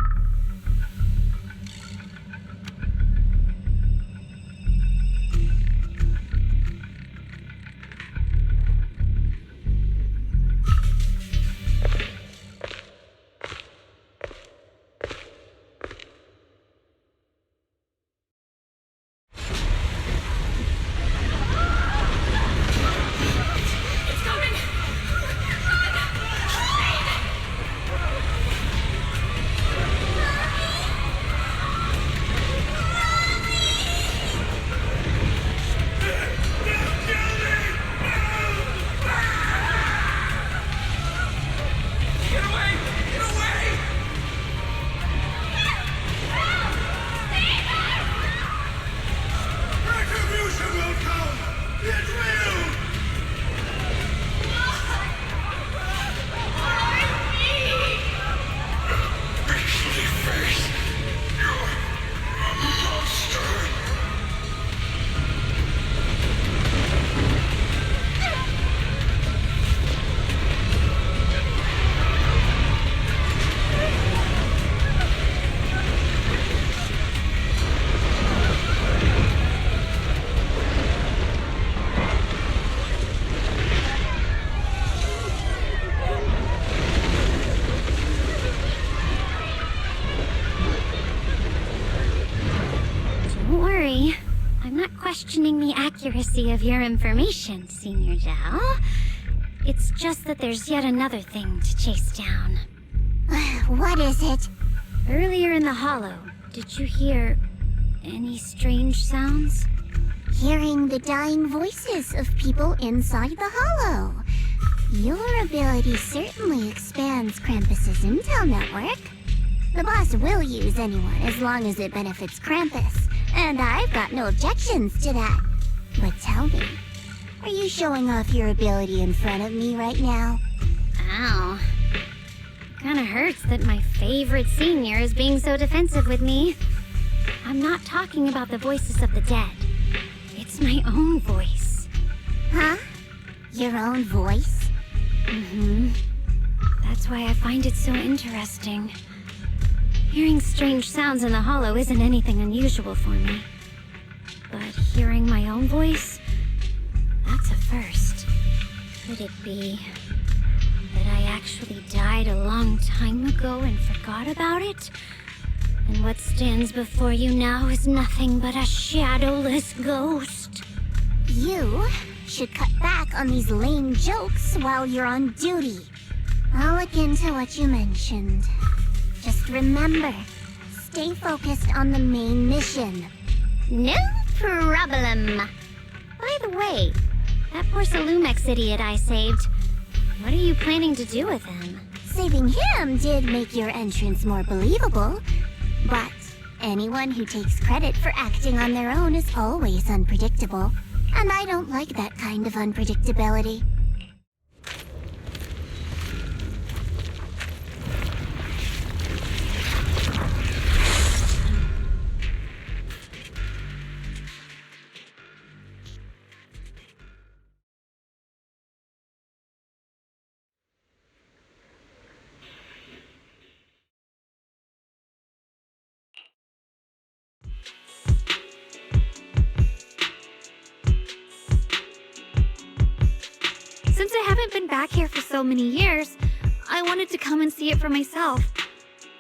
Questioning the accuracy of your information, Senior Zhao. It's just that there's yet another thing to chase down. What is it? Earlier in the hollow, did you hear any strange sounds? Hearing the dying voices of people inside the hollow. Your ability certainly expands Krampus's intel network. The boss will use anyone as long as it benefits Krampus. And I've got no objections to that. But tell me, are you showing off your ability in front of me right now? Ow. Kinda hurts that my favorite senior is being so defensive with me. I'm not talking about the voices of the dead. It's my own voice. Huh? Your own voice? Mm-hmm. That's why I find it so interesting. Hearing strange sounds in the hollow isn't anything unusual for me. But hearing my own voice, that's a first. Could it be that I actually died a long time ago and forgot about it? And what stands before you now is nothing but a shadowless ghost. You should cut back on these lame jokes while you're on duty. I'll look into what you mentioned. Just remember, stay focused on the main mission. No problem. By the way, that poor Salumex idiot I saved, what are you planning to do with him? Saving him did make your entrance more believable, but anyone who takes credit for acting on their own is always unpredictable, and I don't like that kind of unpredictability. Since I haven't been back here for so many years, I wanted to come and see it for myself.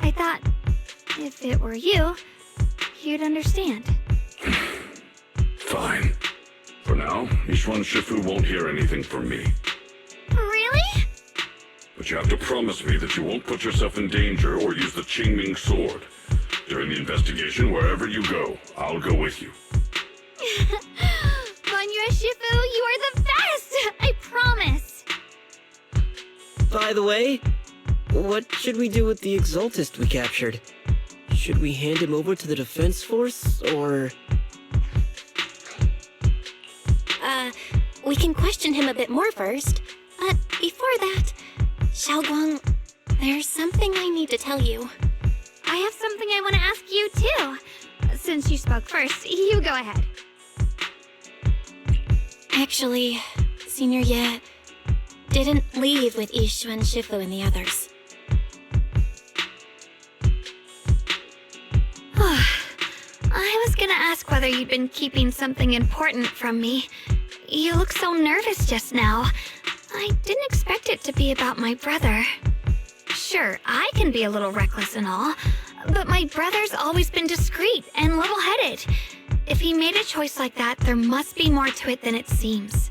I thought, if it were you, you'd understand. Fine. For now, Yishuan Shifu won't hear anything from me. Really? But you have to promise me that you won't put yourself in danger or use the Qingming sword. During the investigation, wherever you go, I'll go with you. Bonjour, Shifu, you are the best! I promise! By the way, what should we do with the Exaltist we captured? Should we hand him over to the defense force, or...? We can question him a bit more first. But before that, Xiaoguang, there's something I need to tell you. I have something I want to ask you, too. Since you spoke first, you go ahead. Actually, Senior Ye didn't leave with Ishu and Shifu and the others. I was gonna ask whether you'd been keeping something important from me. You look so nervous just now. I didn't expect it to be about my brother. Sure, I can be a little reckless and all, but my brother's always been discreet and level-headed. If he made a choice like that, there must be more to it than it seems.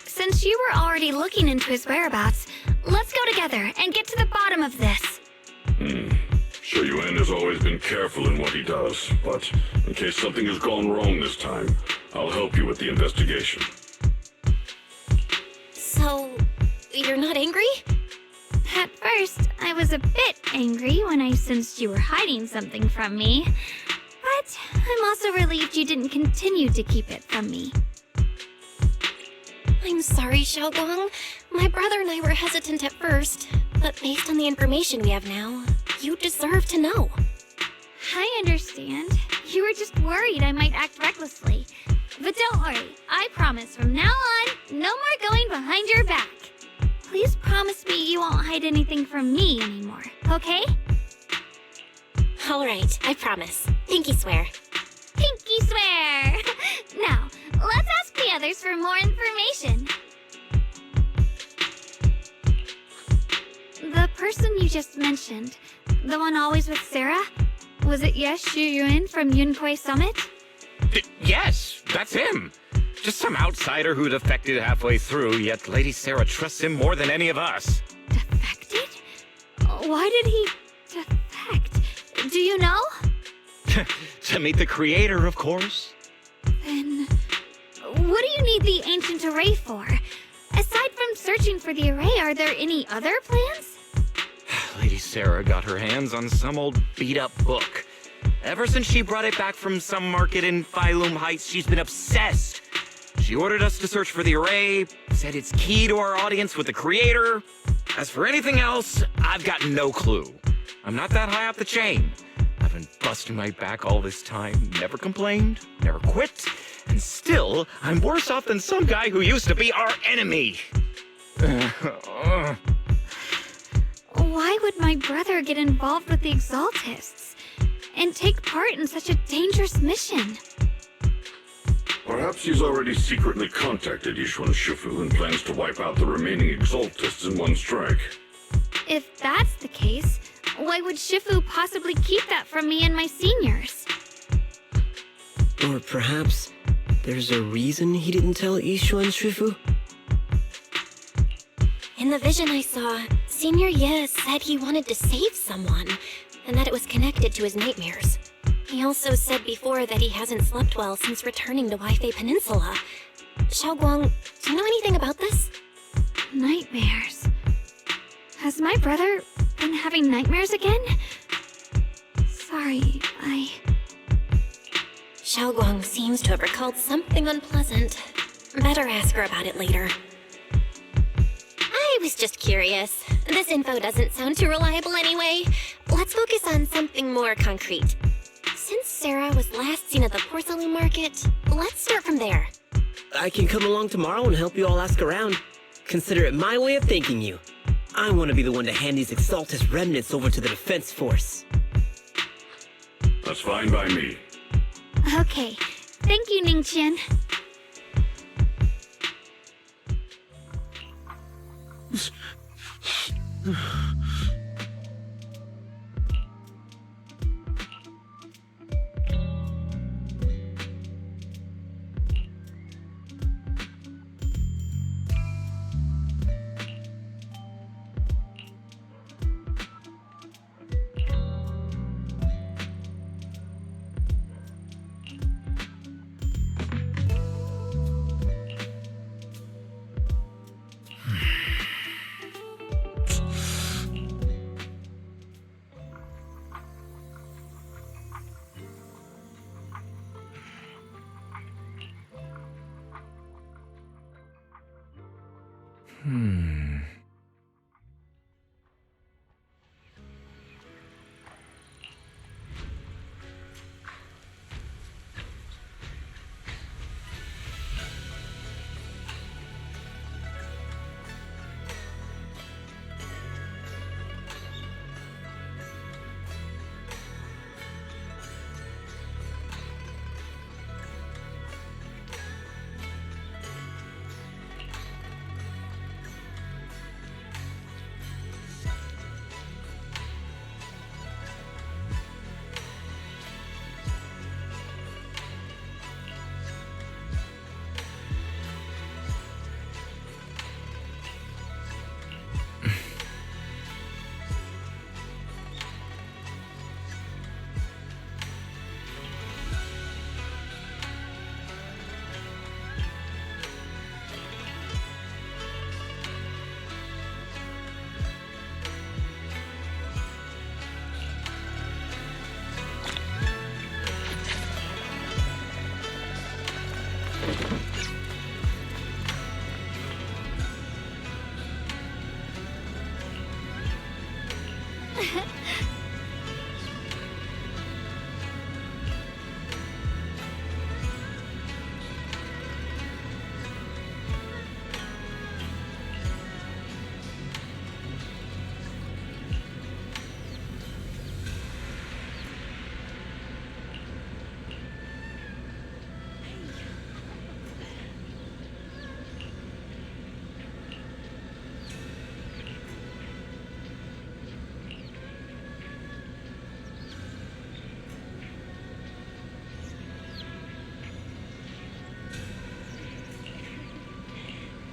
Since you were already looking into his whereabouts, let's go together and get to the bottom of this. Sure, Yuan has always been careful in what he does, but in case something has gone wrong this time, I'll help you with the investigation. So, you're not angry? At first, I was a bit angry when I sensed you were hiding something from me. But I'm also relieved you didn't continue to keep it from me. I'm sorry, Xiaoguang. My brother and I were hesitant at first, but based on the information we have now, you deserve to know. I understand. You were just worried I might act recklessly. But don't worry, I promise from now on, no more going behind your back. Please promise me you won't hide anything from me anymore, okay? Alright, I promise. Pinky swear. Pinky swear! Now, let's ask the others for more information. The person you just mentioned, the one always with Sarah? Was it Yes Shuyuan from Yunquei Summit? Yes, that's him. Just some outsider who defected halfway through, yet Lady Sarah trusts him more than any of us. Defected? Why did he defect? Do you know? To meet the creator, of course. Then, what do you need the ancient array for? Aside from searching for the array, are there any other plans? Lady Sarah got her hands on some old beat-up book. Ever since she brought it back from some market in Phylum Heights, she's been obsessed. She ordered us to search for the array, said it's key to our audience with the creator. As for anything else, I've got no clue. I'm not that high up the chain. I've been busting my back all this time, never complained, never quit, and still, I'm worse off than some guy who used to be our enemy. Why would my brother get involved with the Exaltists and take part in such a dangerous mission? Perhaps he's already secretly contacted Yishuan Shifu and plans to wipe out the remaining Exaltists in one strike. If that's the case, why would Shifu possibly keep that from me and my seniors? Or perhaps there's a reason he didn't tell Ishu and Shifu? In the vision I saw, Senior Ye said he wanted to save someone, and that it was connected to his nightmares. He also said before that he hasn't slept well since returning to Waifei Peninsula. Xiaoguang, do you know anything about this? Nightmares. Has my brother been having nightmares again? Sorry, Xiaoguang seems to have recalled something unpleasant. Better ask her about it later. I was just curious. This info doesn't sound too reliable anyway. Let's focus on something more concrete. Since Sarah was last seen at the porcelain market, let's start from there. I can come along tomorrow and help you all ask around. Consider it my way of thanking you. I want to be the one to hand these Exaltus remnants over to the defense force. That's fine by me. okay. Thank you, Ningqian.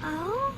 Oh?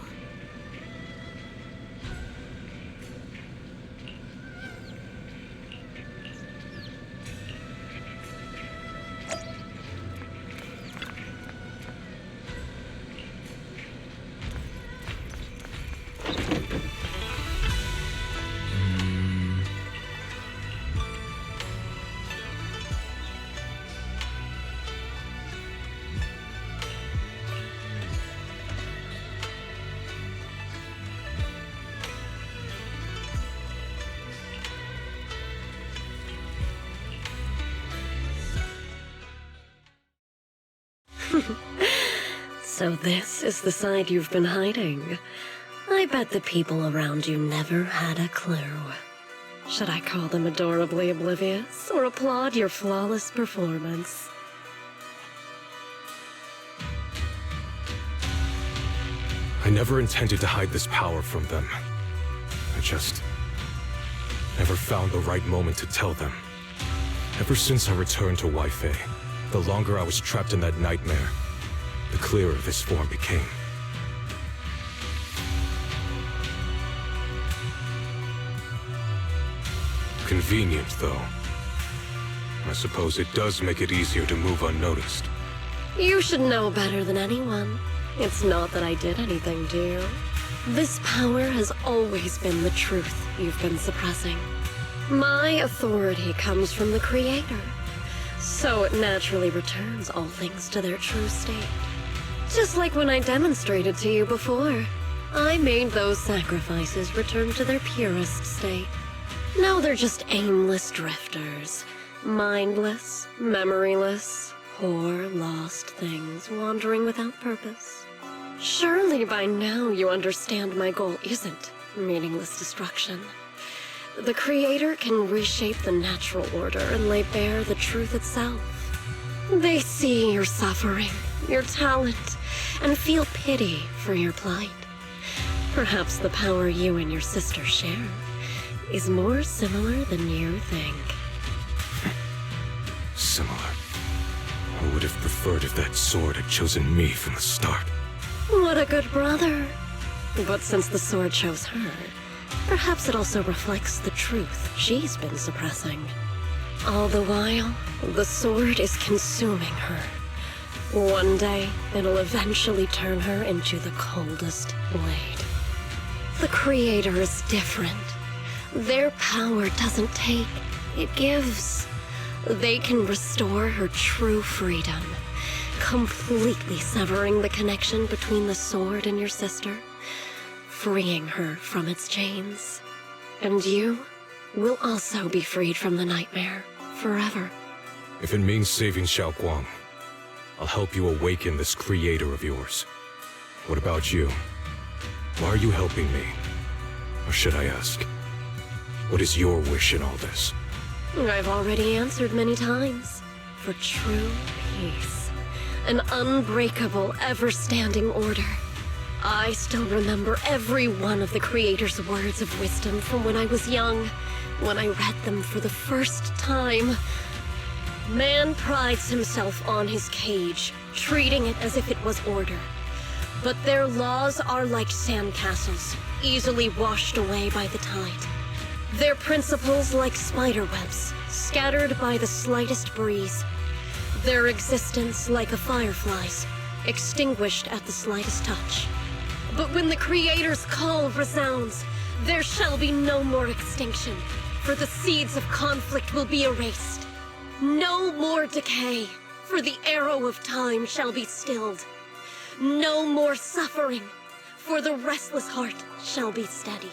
So this is the side you've been hiding. I bet the people around you never had a clue. Should I call them adorably oblivious, or applaud your flawless performance? I never intended to hide this power from them. I just never found the right moment to tell them. Ever since I returned to Wi-Fi, the longer I was trapped in that nightmare, the clearer this form became. Convenient, though. I suppose it does make it easier to move unnoticed. You should know better than anyone. It's not that I did anything to you. This power has always been the truth you've been suppressing. My authority comes from the Creator, so it naturally returns all things to their true state. Just like when I demonstrated to you before. I made those sacrifices return to their purest state. Now they're just aimless drifters. Mindless, memoryless, poor, lost things wandering without purpose. Surely by now you understand my goal isn't meaningless destruction. The Creator can reshape the natural order and lay bare the truth itself. They see your suffering, your talent, and feel pity for your plight. Perhaps the power you and your sister share is more similar than you think. Similar. I would have preferred if that sword had chosen me from the start. What a good brother. But since the sword chose her, perhaps it also reflects the truth she's been suppressing. All the while, the sword is consuming her. One day, it'll eventually turn her into the coldest blade. The Creator is different. Their power doesn't take, it gives. They can restore her true freedom, completely severing the connection between the sword and your sister, freeing her from its chains. And you will also be freed from the nightmare forever. If it means saving Xiaoguang, I'll help you awaken this Creator of yours. What about you? Why are you helping me? Or should I ask, what is your wish in all this? I've already answered many times. For true peace. An unbreakable, ever-standing order. I still remember every one of the Creator's words of wisdom from when I was young, when I read them for the first time. Man prides himself on his cage, treating it as if it was order. But their laws are like sandcastles, easily washed away by the tide. Their principles like spiderwebs, scattered by the slightest breeze. Their existence like a firefly's, extinguished at the slightest touch. But when the Creator's call resounds, there shall be no more extinction, for the seeds of conflict will be erased. No more decay, for the arrow of time shall be stilled. No more suffering, for the restless heart shall be steadied.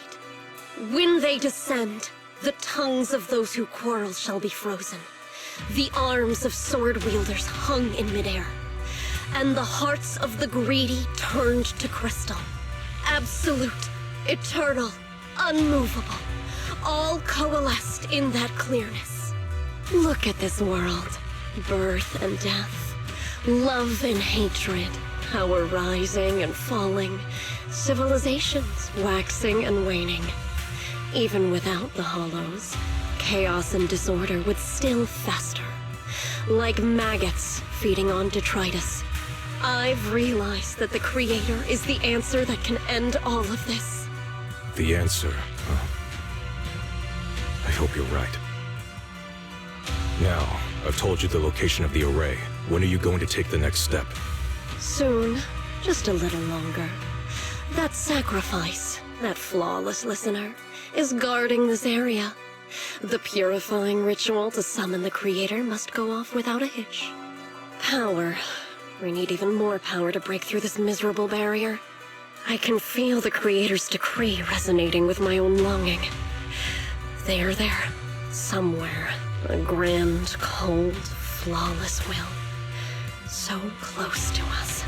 When they descend, The tongues of those who quarrel shall be frozen. The arms of sword wielders hung in midair. And the hearts of the greedy turned to crystal. Absolute, eternal, unmovable. All coalesced in that clearness. Look at this world. Birth and death. Love and hatred. Power rising and falling. Civilizations waxing and waning. Even without the hollows, chaos and disorder would still fester. Like maggots feeding on detritus. I've realized that the Creator is the answer that can end all of this. The answer, huh? I hope you're right. Now, I've told you the location of the array. When are you going to take the next step? Soon. Just a little longer. That sacrifice, that flawless listener, is guarding this area. The purifying ritual to summon the Creator must go off without a hitch. Power. We need even more power to break through this miserable barrier. I can feel the Creator's decree resonating with my own longing. There, somewhere, a grand, cold, flawless will. So close to us.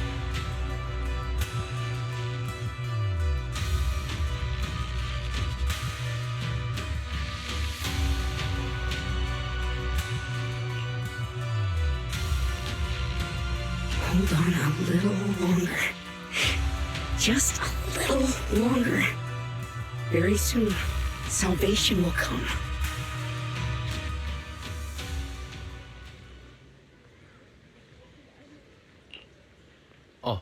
Hold on a little longer. Just a little longer. Very soon, salvation will come. Oh.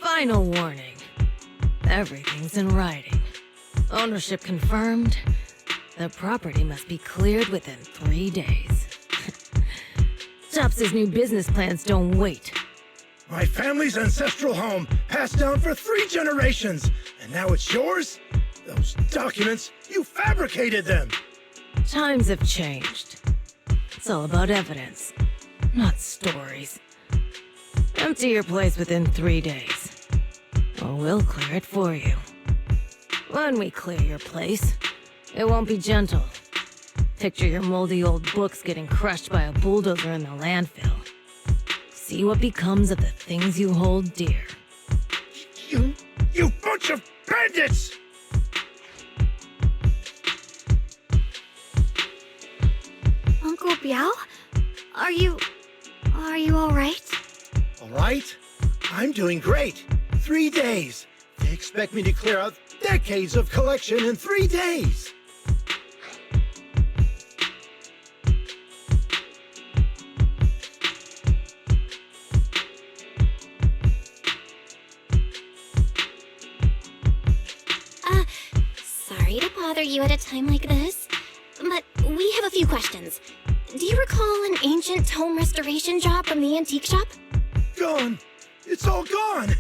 Final warning. Everything's in writing. Ownership confirmed. The property must be cleared within 3 days. Chops' new business plans don't wait. My family's ancestral home, passed down for 3 generations, and now it's yours? Those documents, you fabricated them! Times have changed. It's all about evidence, not stories. Empty your place within 3 days. Or we'll clear it for you. When we clear your place, it won't be gentle. Picture your moldy old books getting crushed by a bulldozer in the landfill. See what becomes of the things you hold dear. You bunch of bandits! Uncle Biao? Are you all right? All right? I'm doing great. 3 days. They expect me to clear out decades of collection in 3 days. Sorry to bother you at a time like this, but we have a few questions. Do you recall an ancient tome restoration job from the antique shop? Gone. It's all gone.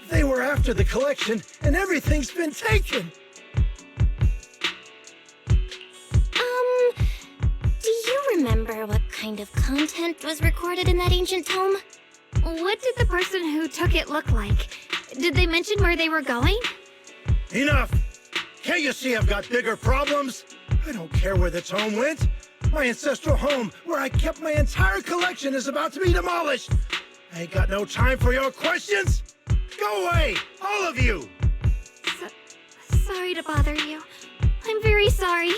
They were after the collection, and everything's been taken. Do you remember what kind of content was recorded in that ancient tome? What did the person who took it look like? Did they mention where they were going? Enough! Can't you see I've got bigger problems? I don't care where the tome went. My ancestral home, where I kept my entire collection, is about to be demolished. I ain't got no time for your questions. Go away, all of you! Sorry to bother you. I'm very sorry.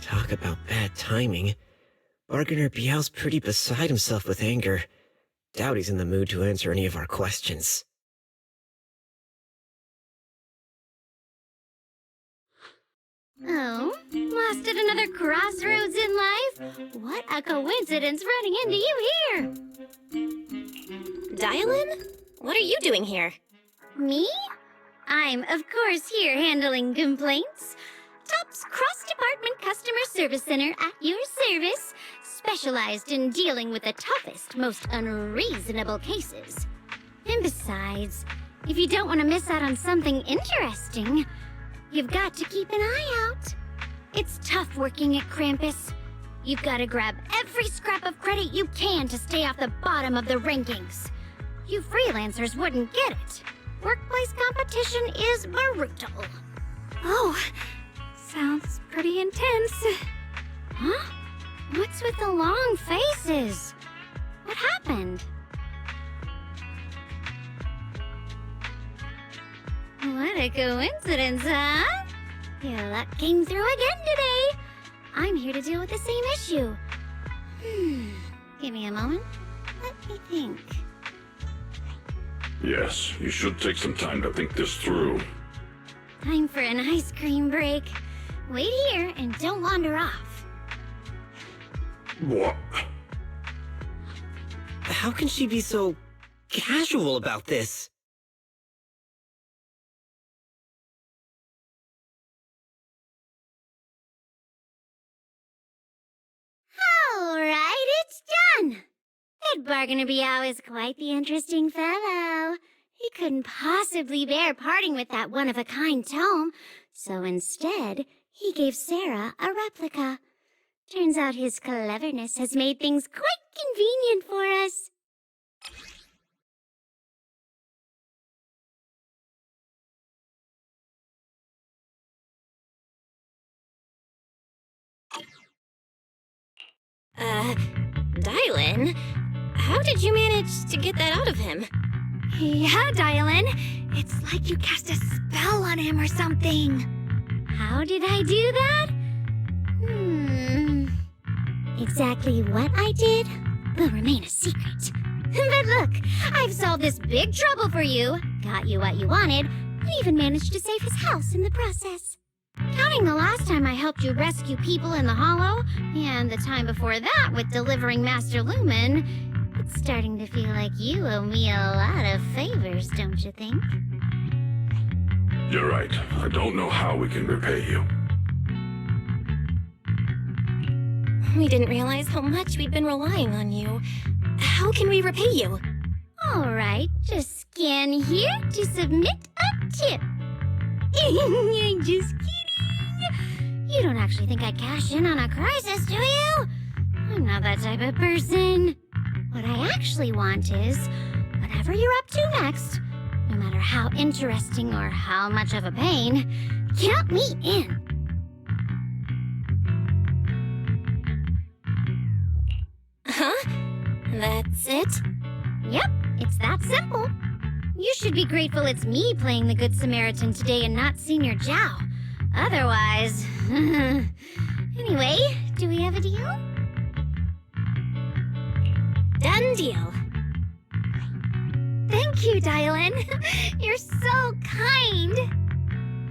Talk about bad timing. Bargainer Biao's pretty beside himself with anger. Doubt he's in the mood to answer any of our questions. Oh, lost at another crossroads in life? What a coincidence running into you here! Dialin? What are you doing here? Me? I'm, of course, here handling complaints. TOP's cross-department customer service center at your service, specialized in dealing with the toughest, most unreasonable cases. And besides, if you don't want to miss out on something interesting, you've got to keep an eye out. It's tough working at Krampus. You've got to grab every scrap of credit you can to stay off the bottom of the rankings. You freelancers wouldn't get it. Workplace competition is brutal. Oh, sounds pretty intense. Huh? What's with the long faces? What happened? What a coincidence, huh? Your luck came through again today. I'm here to deal with the same issue. Give me a moment. Let me think. Yes, you should take some time to think this through. Time for an ice cream break. Wait here and don't wander off. What? How can she be so casual about this? All right, it's done. That Bargainer Biao is quite the interesting fellow. He couldn't possibly bear parting with that one-of-a-kind tome, so instead, he gave Sarah a replica. Turns out his cleverness has made things quite convenient for us. Dialin? How did you manage to get that out of him? Yeah, Dialin. It's like you cast a spell on him or something. How did I do that? Exactly what I did will remain a secret. But look, I've solved this big trouble for you, got you what you wanted, and even managed to save his house in the process. Counting the last time I helped you rescue people in the Hollow, and the time before that with delivering Master Lumen, it's starting to feel like you owe me a lot of favors, don't you think? You're right. I don't know how we can repay you. We didn't realize how much we'd been relying on you. How can we repay you? All right, just scan here to submit a tip. I'm just kidding. You don't actually think I'd cash in on a crisis, do you? I'm not that type of person. What I actually want is, whatever you're up to next, no matter how interesting or how much of a pain, count me in. Huh? That's it? Yep, it's that simple. You should be grateful it's me playing the Good Samaritan today and not Senior Zhao. Otherwise... Anyway, do we have a deal? Done deal. Thank you, Dialin. You're so kind.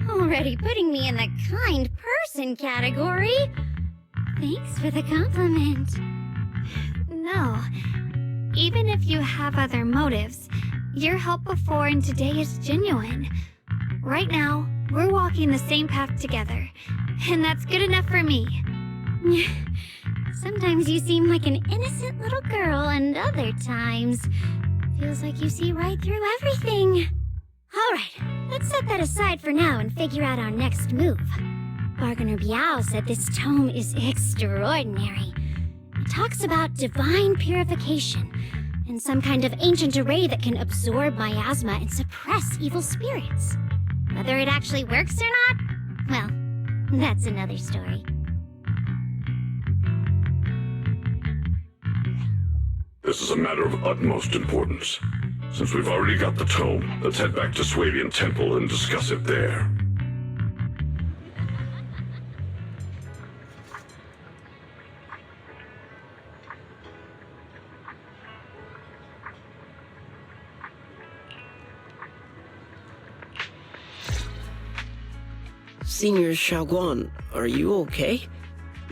Already putting me in the kind person category. Thanks for the compliment. No. Even if you have other motives, your help before and today is genuine. Right now, we're walking the same path together, and that's good enough for me. Sometimes you seem like an innocent little girl, and other times, feels like you see right through everything. All right, let's set that aside for now and figure out our next move. Bargainer Biao said this tome is extraordinary. It talks about divine purification and some kind of ancient array that can absorb miasma and suppress evil spirits. Whether it actually works or not, well, that's another story. This is a matter of utmost importance. Since we've already got the tome, let's head back to Swabian Temple and discuss it there. Senior Xiaoguan, are you okay?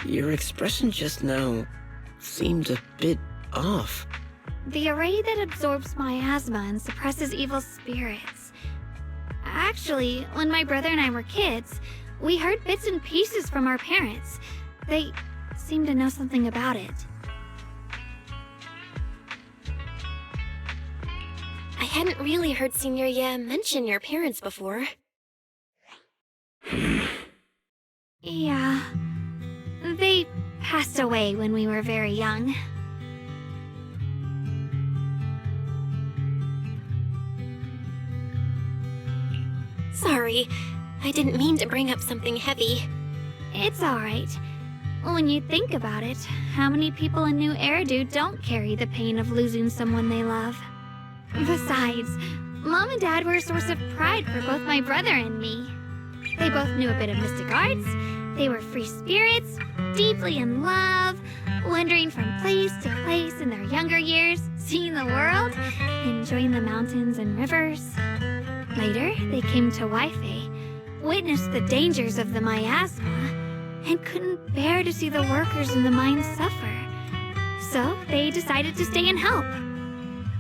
Your expression just now seemed a bit off. The array that absorbs miasma and suppresses evil spirits. Actually, when my brother and I were kids, we heard bits and pieces from our parents. They seemed to know something about it. I hadn't really heard Senior Ye mention your parents before. Yeah. They passed away when we were very young. Sorry, I didn't mean to bring up something heavy. It's alright. When you think about it, how many people in New Eridu don't carry the pain of losing someone they love? Besides, Mom and Dad were a source of pride for both my brother and me. They both knew a bit of mystic arts, they were free spirits, deeply in love, wandering from place to place in their younger years, seeing the world, enjoying the mountains and rivers. Later, they came to Waifei, witnessed the dangers of the miasma, and couldn't bear to see the workers in the mines suffer. So they decided to stay and help.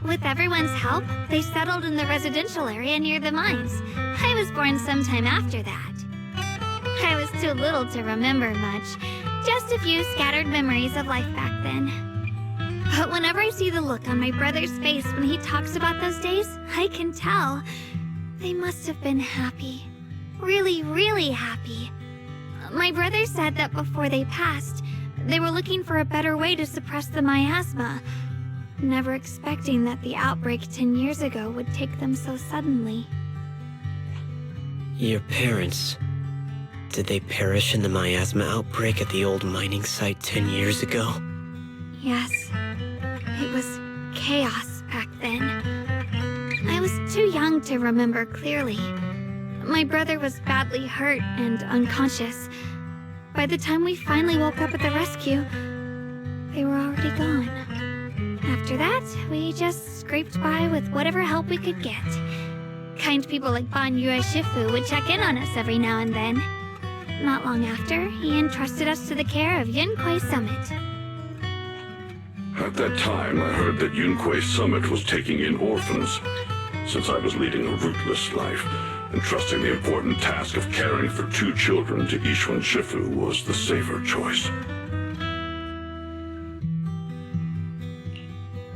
With everyone's help, they settled in the residential area near the mines. I was born sometime after that. I was too little to remember much, just a few scattered memories of life back then. But whenever I see the look on my brother's face when he talks about those days, I can tell. They must have been happy. Really, really happy. My brother said that before they passed, they were looking for a better way to suppress the miasma, never expecting that the outbreak 10 years ago would take them so suddenly. Your parents, did they perish in the miasma outbreak at the old mining site 10 years ago? Yes. It was chaos back then. I was too young to remember clearly. My brother was badly hurt and unconscious. By the time we finally woke up at the rescue, they were already gone. After that, we just scraped by with whatever help we could get. Kind people like Ban Yue Shifu would check in on us every now and then. Not long after, he entrusted us to the care of Yunquei Summit. At that time, I heard that Yunquei Summit was taking in orphans. Since I was leading a rootless life, entrusting the important task of caring for 2 children to Yixuan Shifu was the safer choice.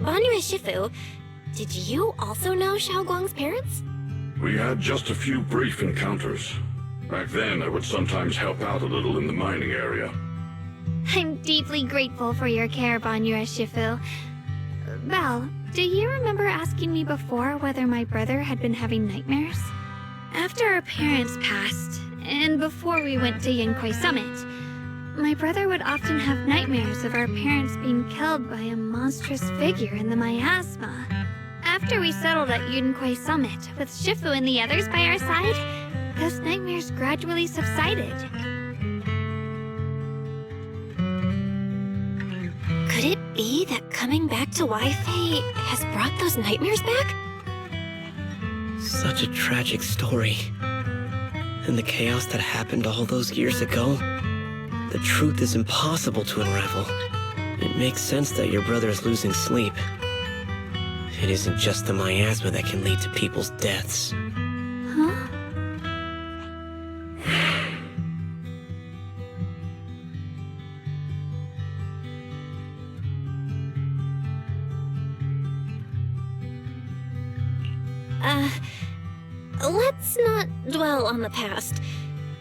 Ban Yue Shifu, did you also know Xiaoguang's parents? We had just a few brief encounters. Back then, I would sometimes help out a little in the mining area. I'm deeply grateful for your care, Ban Yue Shifu. Belle, do you remember asking me before whether my brother had been having nightmares? After our parents passed, and before we went to Yunquei Summit, my brother would often have nightmares of our parents being killed by a monstrous figure in the miasma. After we settled at Yunquei Summit, with Shifu and the others by our side, those nightmares gradually subsided. Could it be that coming back to Waifei has brought those nightmares back? Such a tragic story. And the chaos that happened all those years ago, the truth is impossible to unravel. It makes sense that your brother is losing sleep. It isn't just the miasma that can lead to people's deaths. Huh? Let's not dwell on the past.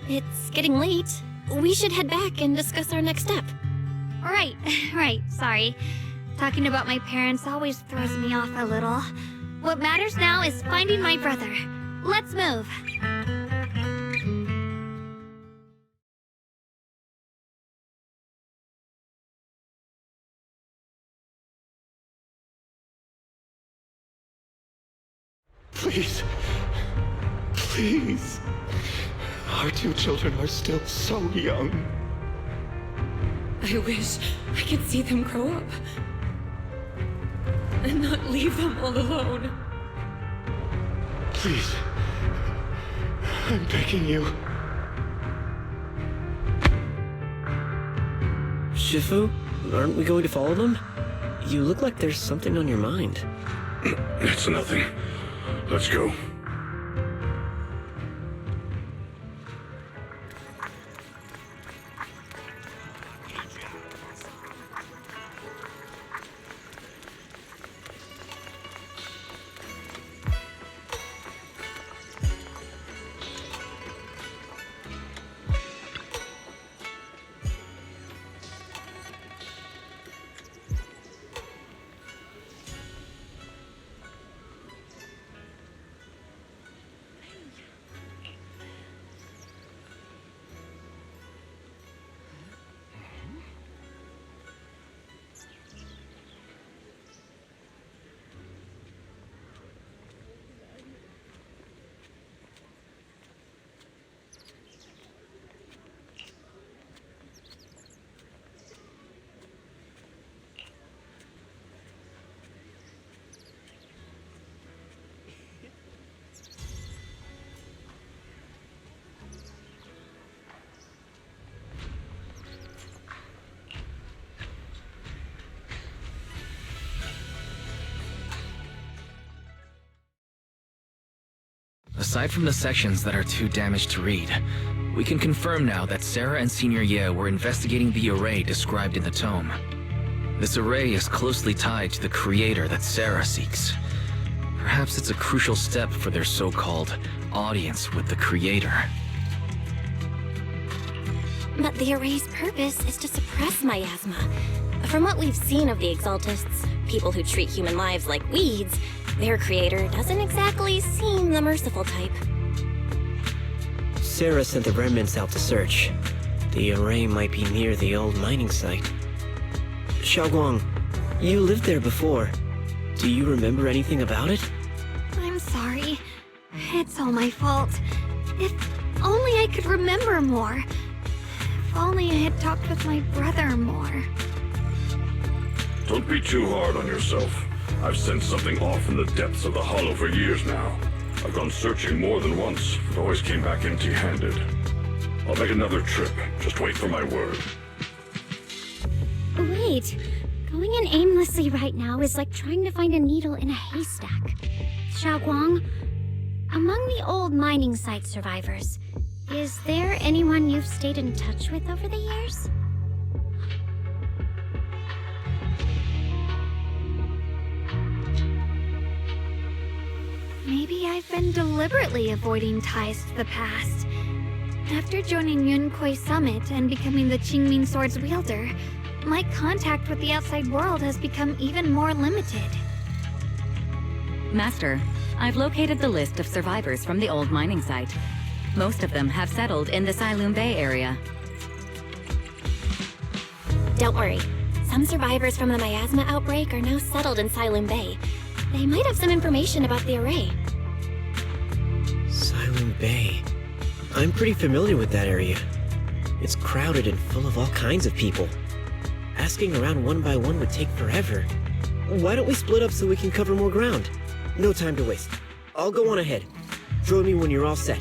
It's getting late. We should head back and discuss our next step. Right, sorry. Talking about my parents always throws me off a little. What matters now is finding my brother. Let's move. Please. Please. Our 2 children are still so young. I wish I could see them grow up. And not leave them all alone. Please. I'm begging you. Shifu, aren't we going to follow them? You look like there's something on your mind. It's nothing. Let's go. Aside from the sections that are too damaged to read, we can confirm now that Sarah and Senior Ye were investigating the array described in the tome. This array is closely tied to the creator that Sarah seeks. Perhaps it's a crucial step for their so-called audience with the creator. But the array's purpose is to suppress miasma. From what we've seen of the Exaltists, people who treat human lives like weeds, their creator doesn't exactly seem the merciful type. Sarah sent the remnants out to search. The array might be near the old mining site. Xiaoguang, you lived there before. Do you remember anything about it? I'm sorry. It's all my fault. If only I could remember more. If only I had talked with my brother more. Don't be too hard on yourself. I've sensed something off in the depths of the hollow for years now. I've gone searching more than once, but always came back empty-handed. I'll make another trip. Just wait for my word. Wait. Going in aimlessly right now is like trying to find a needle in a haystack. Xiaoguang, among the old mining site survivors, is there anyone you've stayed in touch with over the years? Maybe I've been deliberately avoiding ties to the past. After joining Yunquei Summit and becoming the Qingming Sword's wielder, my contact with the outside world has become even more limited. Master, I've located the list of survivors from the old mining site. Most of them have settled in the Silum Bay area. Don't worry. Some survivors from the miasma outbreak are now settled in Silum Bay. They might have some information about the array. Silum Bay. I'm pretty familiar with that area. It's crowded and full of all kinds of people. Asking around one by one would take forever. Why don't we split up so we can cover more ground? No time to waste. I'll go on ahead. Join me when you're all set.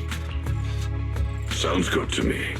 Sounds good to me.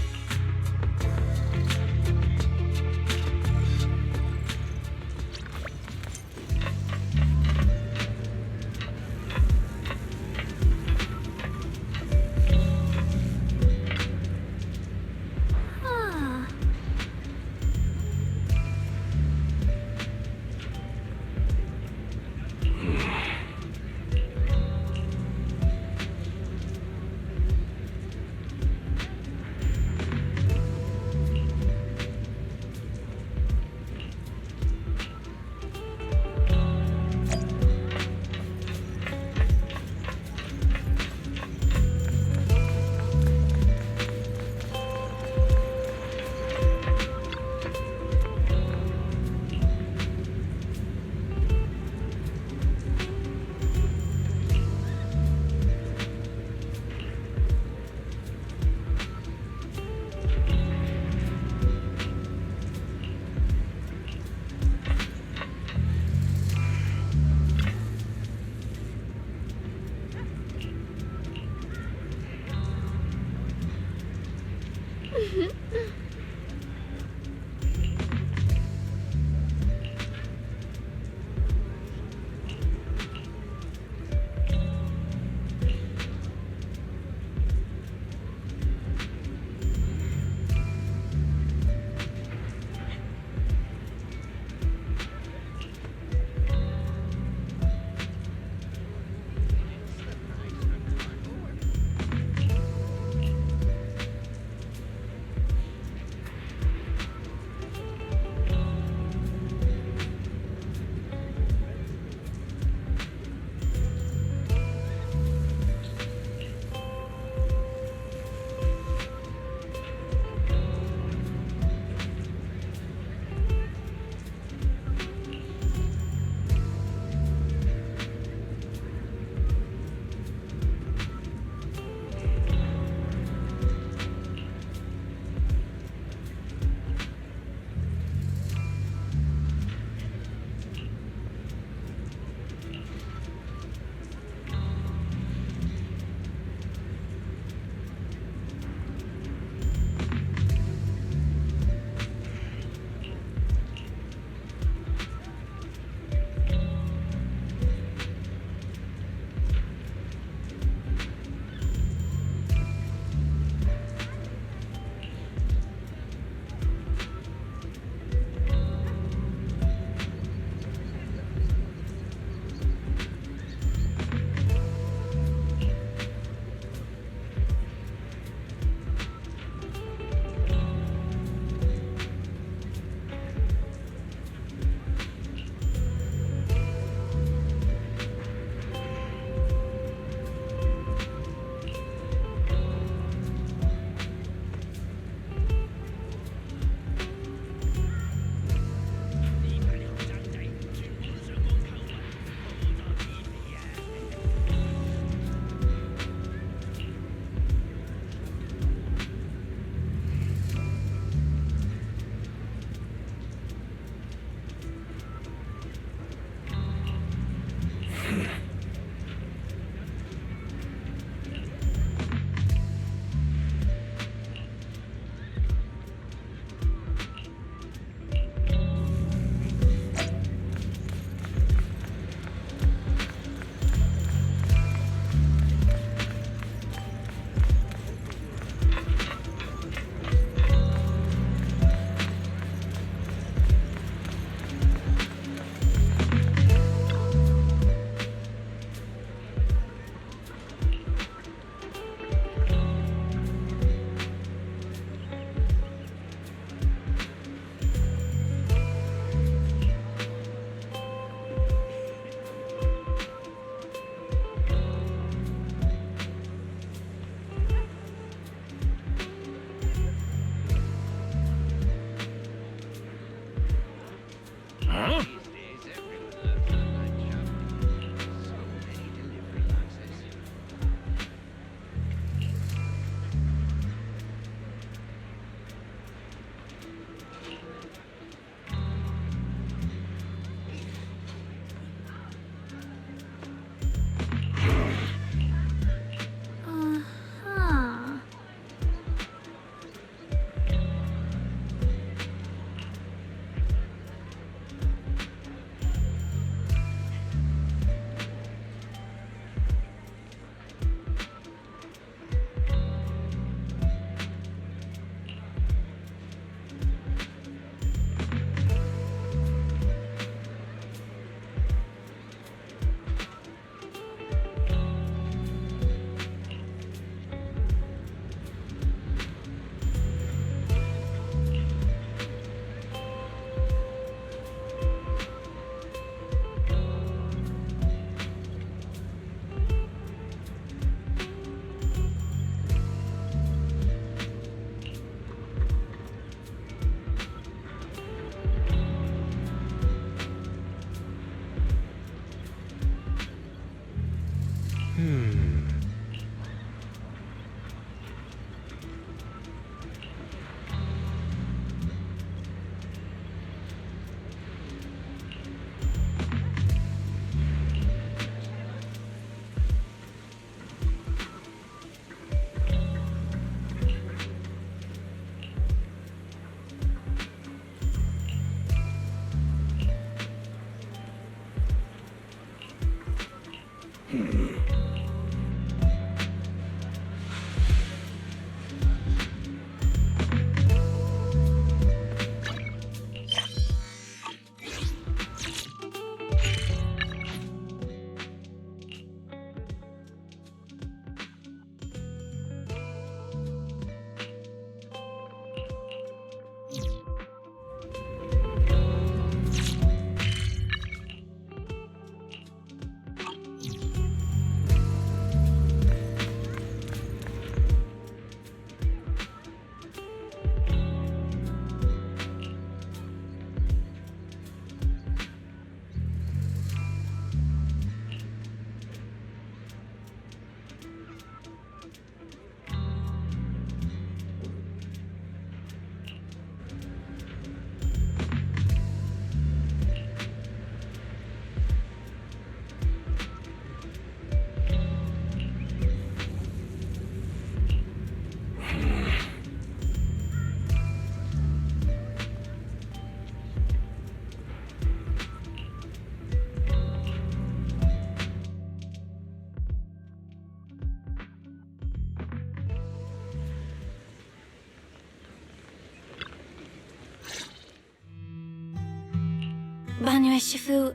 Banyo Shifu,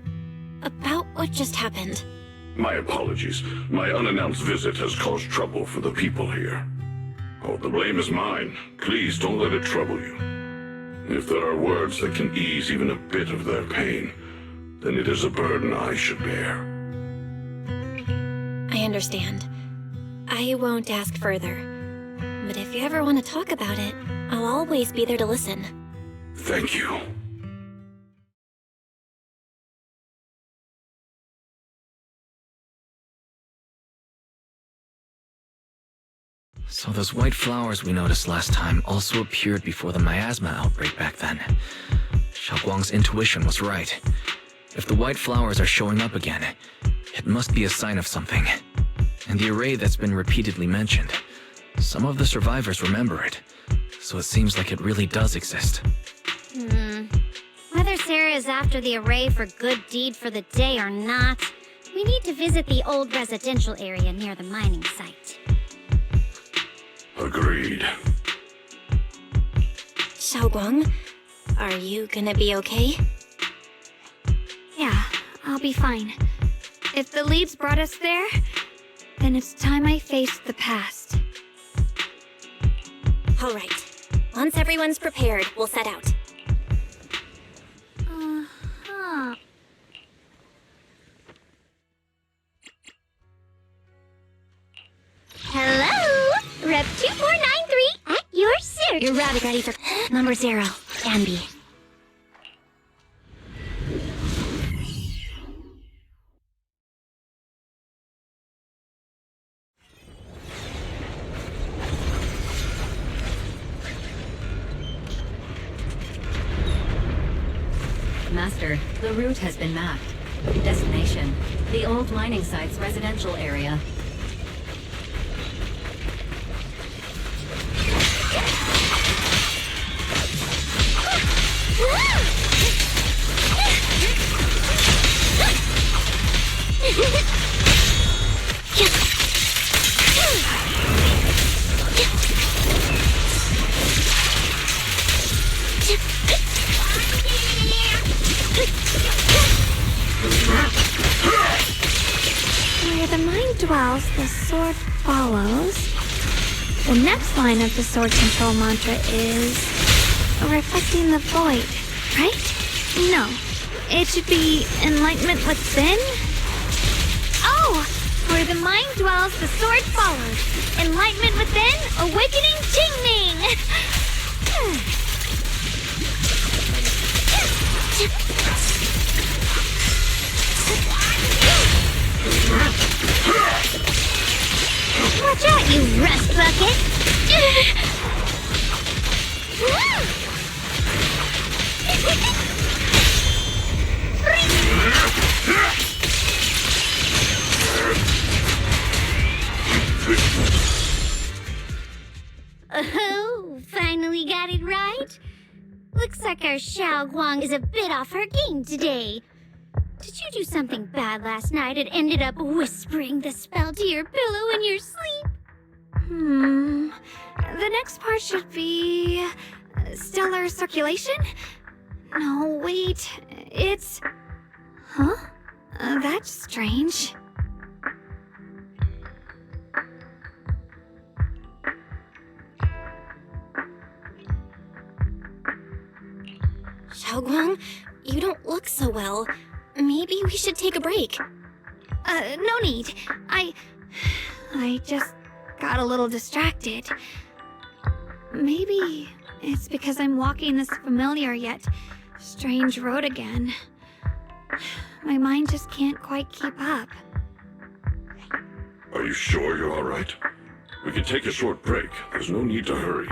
about what just happened. My apologies. My unannounced visit has caused trouble for the people here. Oh, the blame is mine. Please don't let it trouble you. If there are words that can ease even a bit of their pain, then it is a burden I should bear. I understand. I won't ask further. But if you ever want to talk about it, I'll always be there to listen. Thank you. So those white flowers we noticed last time also appeared before the miasma outbreak back then. Xiaoguang's intuition was right. If the white flowers are showing up again, it must be a sign of something. And the array that's been repeatedly mentioned, some of the survivors remember it, so it seems like it really does exist. Whether Sarah is after the array for good deed for the day or not, we need to visit the old residential area near the mining site. Agreed. Xiaoguang, are you gonna be okay? Yeah, I'll be fine. If the leads brought us there, then it's time I faced the past. All right. Once everyone's prepared, we'll set out. Hello? Rep 2493 at your service. You're ready for number 0, Danby. Master, the route has been mapped. Destination, the old mining site's residential area. Where the mind dwells, the sword follows. The next line of the sword control mantra is reflecting the void, right? No, it should be enlightenment within. Oh, where the mind dwells, the sword follows. Enlightenment within, awakening Jingming. Watch out, you rust bucket! Oh, finally got it right? Looks like our Xiao Guang is a bit off her game today. Did you do something bad last night and ended up whispering the spell to your pillow in your sleep? The next part should be... stellar circulation? No, wait. It's... Huh? That's strange. Xiaoguang, you don't look so well. Maybe we should take a break. No need. I just got a little distracted. Maybe it's because I'm walking this familiar yet strange road again. My mind just can't quite keep up. Are you sure you're all right? We can take a short break. There's no need to hurry.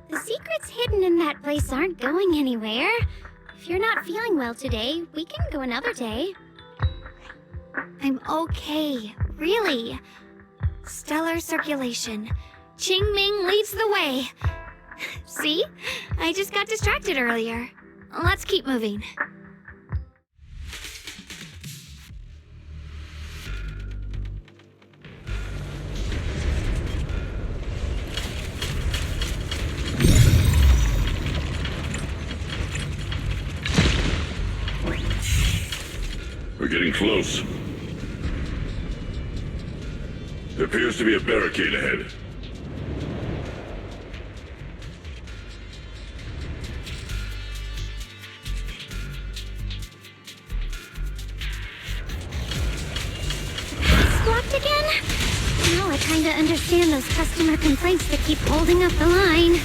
The secrets hidden in that place aren't going anywhere. If you're not feeling well today, we can go another day. I'm okay, really. Stellar circulation. Qing Ming leads the way. See? I just got distracted earlier. Let's keep moving. We're getting close. There appears to be a barricade ahead. Squawked again? Now I kinda understand those customer complaints that keep holding up the line.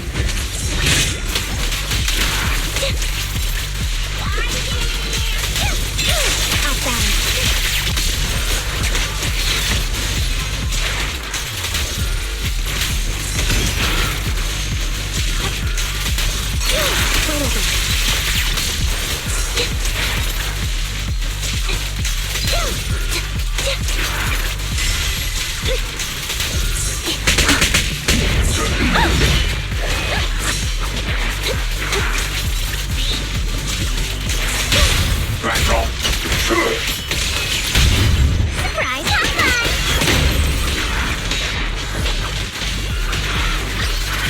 Surprise, high five!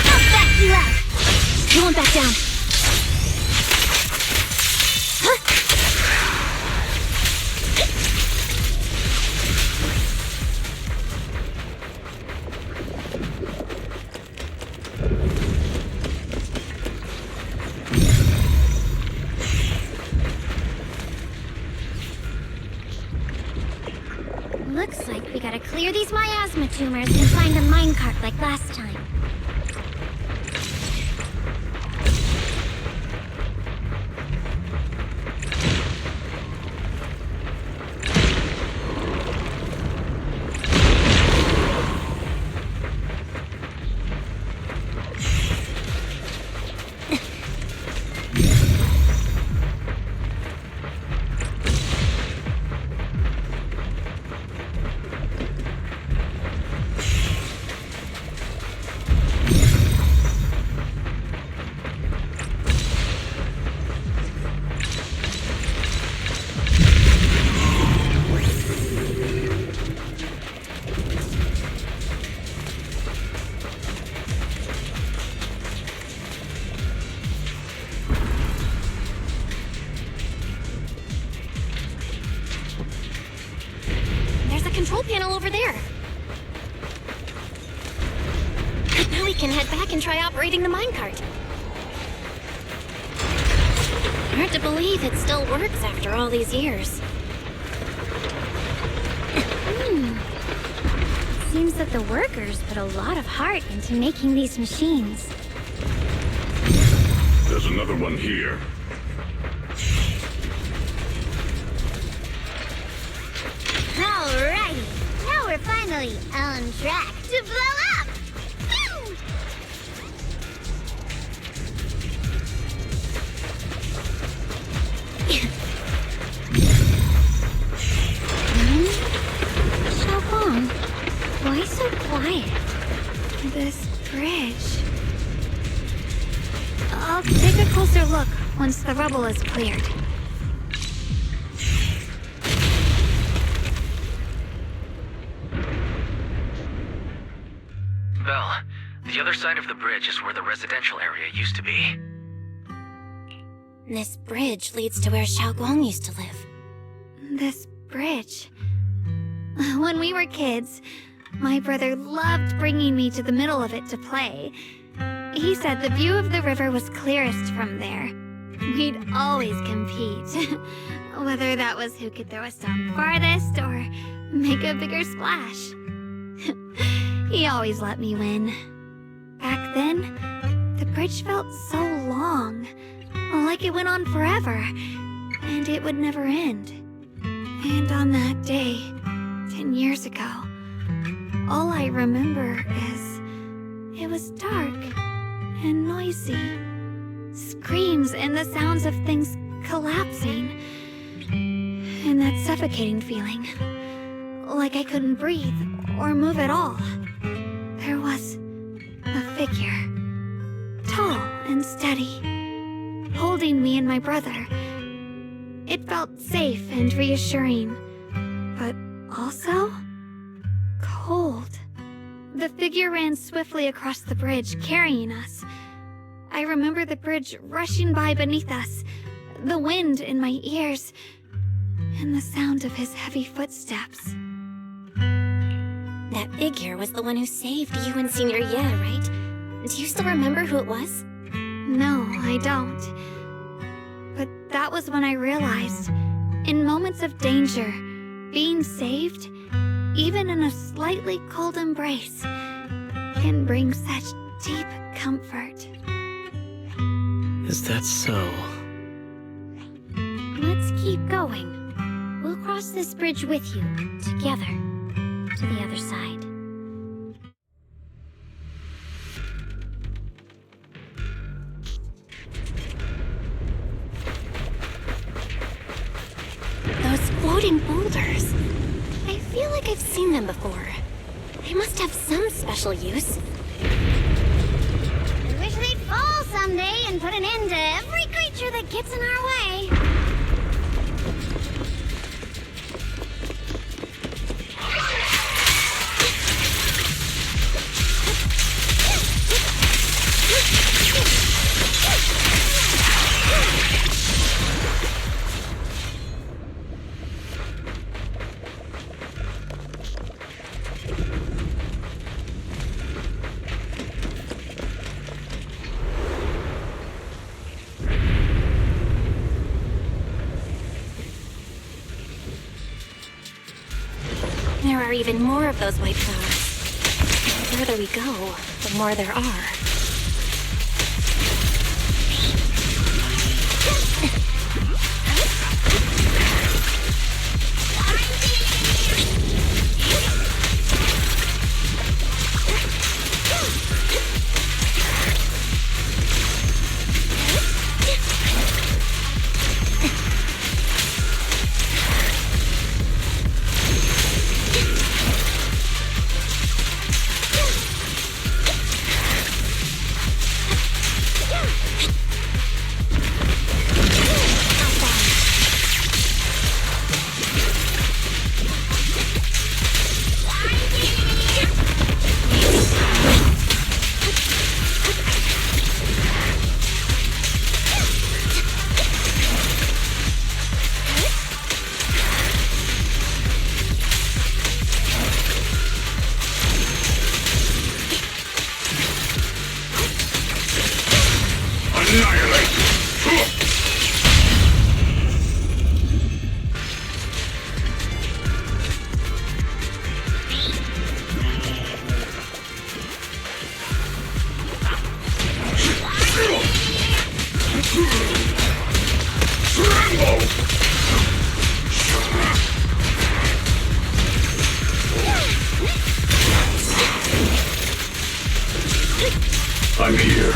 I'll back you up. Going back down. Looks like we gotta clear these miasma tumors and find a minecart like last time. Control panel over there. Now we can head back and try operating the minecart. Hard to believe it still works after all these years. Seems that the workers put a lot of heart into making these machines. There's another one here. All finally on track to blow up! Woo! Xiaoguang, why so quiet? This bridge. I'll take a closer look once the rubble is cleared. Belle, the other side of the bridge is where the residential area used to be. This bridge leads to where Xiaoguang used to live. This bridge. When we were kids, my brother loved bringing me to the middle of it to play. He said the view of the river was clearest from there. We'd always compete. Whether that was who could throw a stone farthest or make a bigger splash. He always let me win. Back then, the bridge felt so long, like it went on forever, and it would never end. And on that day, 10 years ago, all I remember is it was dark and noisy. Screams and the sounds of things collapsing. And that suffocating feeling, like I couldn't breathe or move at all. There was a figure, tall and steady, holding me and my brother. It felt safe and reassuring, but also cold. The figure ran swiftly across the bridge, carrying us. I remember the bridge rushing by beneath us, the wind in my ears, and the sound of his heavy footsteps. That figure was the one who saved you and Senior Ye, right? Do you still remember who it was? No, I don't. But that was when I realized, in moments of danger, being saved, even in a slightly cold embrace, can bring such deep comfort. Is that so? Let's keep going. We'll cross this bridge with you, together, to the other side. Those floating boulders. I feel like I've seen them before. They must have some special use. I wish they'd fall someday and put an end to every creature that gets in our way. There are even more of those white flowers. The further we go, the more there are. I'm here.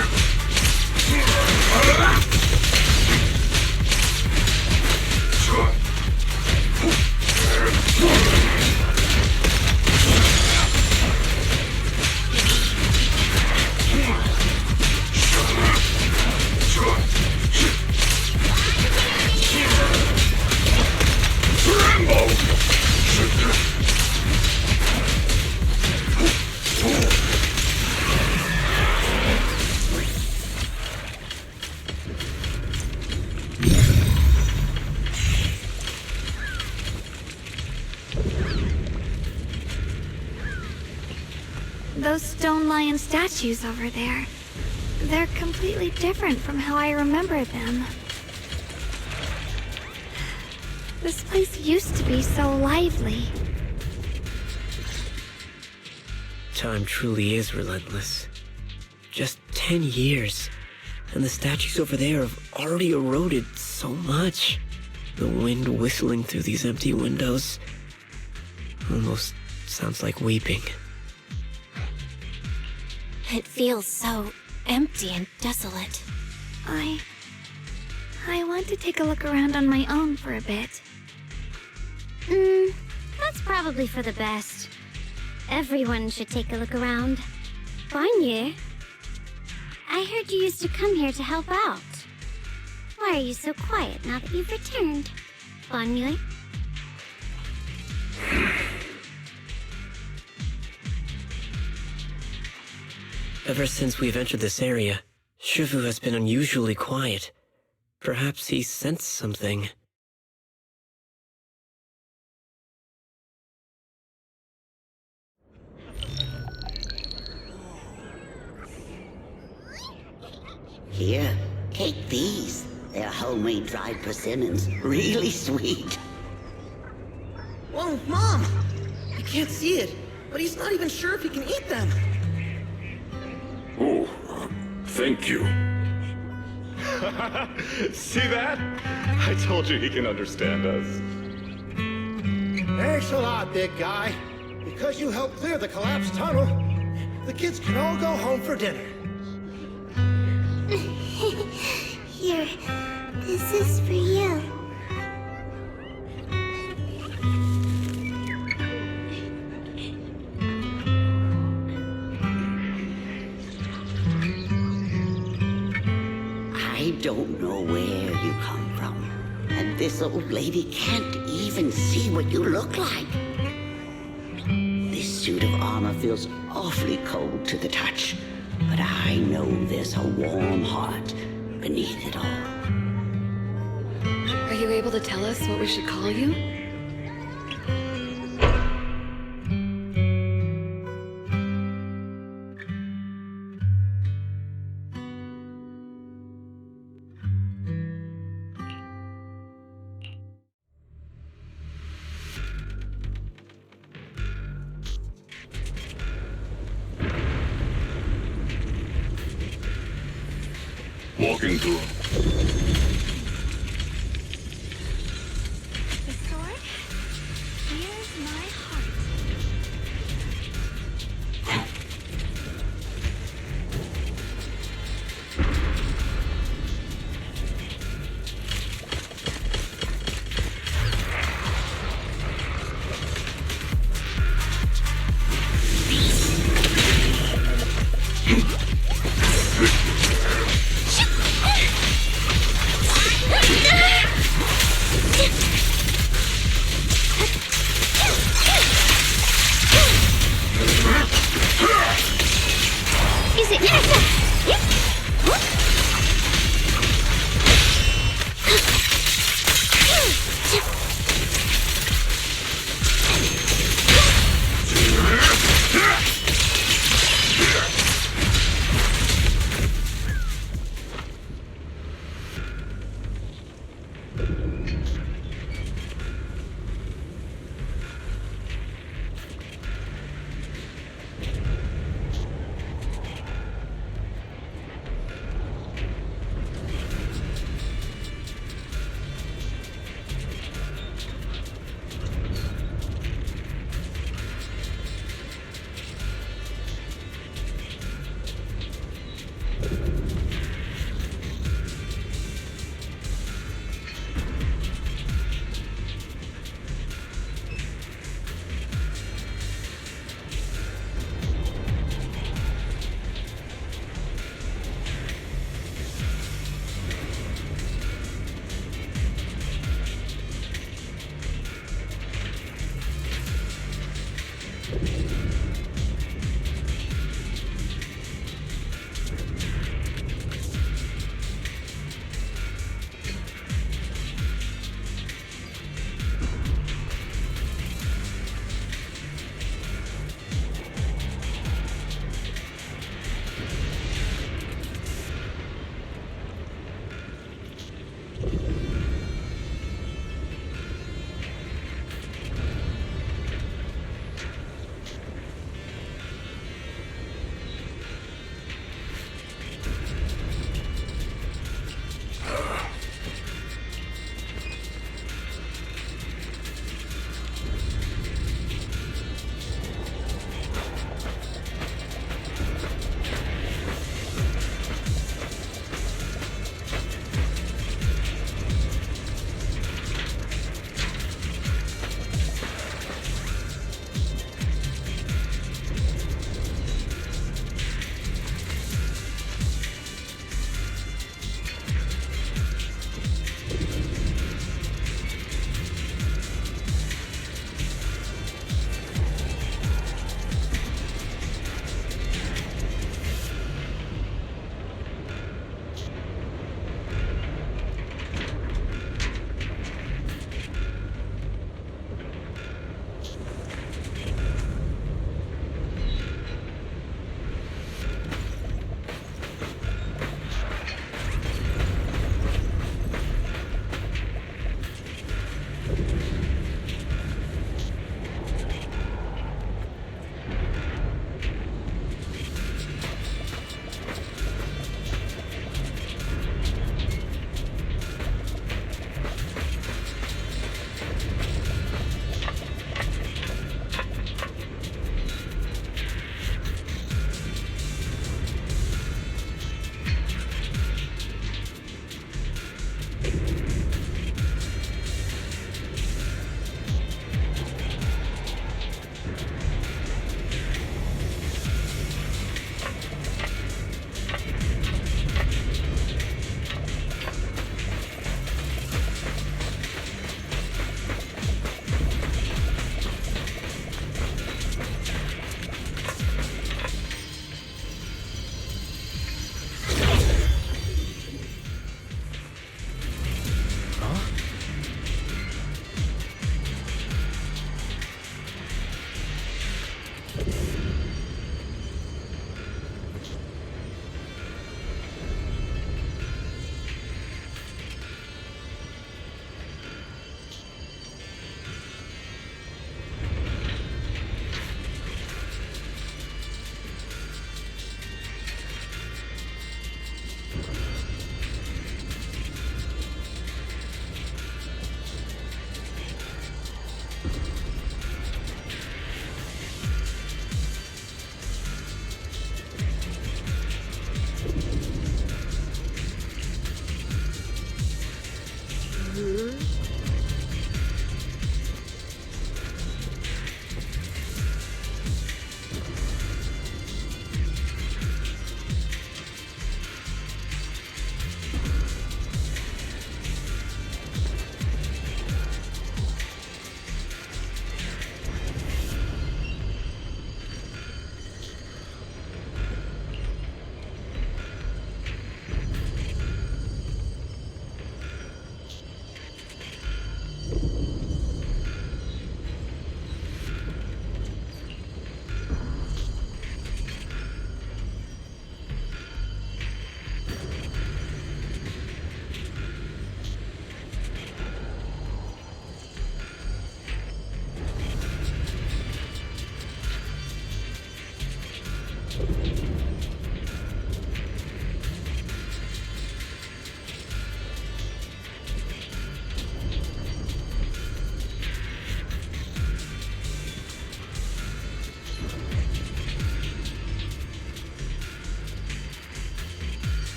Those stone lion statues over there. They're completely different from how I remember them. This place used to be so lively. Time truly is relentless. Just 10 years, and the statues over there have already eroded so much. The wind whistling through these empty windows almost sounds like weeping. It feels so empty and desolate. I want to take a look around on my own for a bit. That's probably for the best. Everyone should take a look around. Bonnier, I heard you used to come here to help out. Why are you so quiet now that you've returned, Bonnier? Ever since we've entered this area, Shifu has been unusually quiet. Perhaps he sensed something. Here, take these. They're homemade dried persimmons. Really sweet. Whoa, Mom! You can't see it, but he's not even sure if he can eat them. Oh, thank you. See that? I told you he can understand us. Thanks a lot, big guy. Because you helped clear the collapsed tunnel, the kids can all go home for dinner. Here, this is for you. I don't know where you come from, and this old lady can't even see what you look like. This suit of armor feels awfully cold to the touch, but I know there's a warm heart beneath it all. Are you able to tell us what we should call you? Walking through. The sword? Here's my heart. Is it innocent?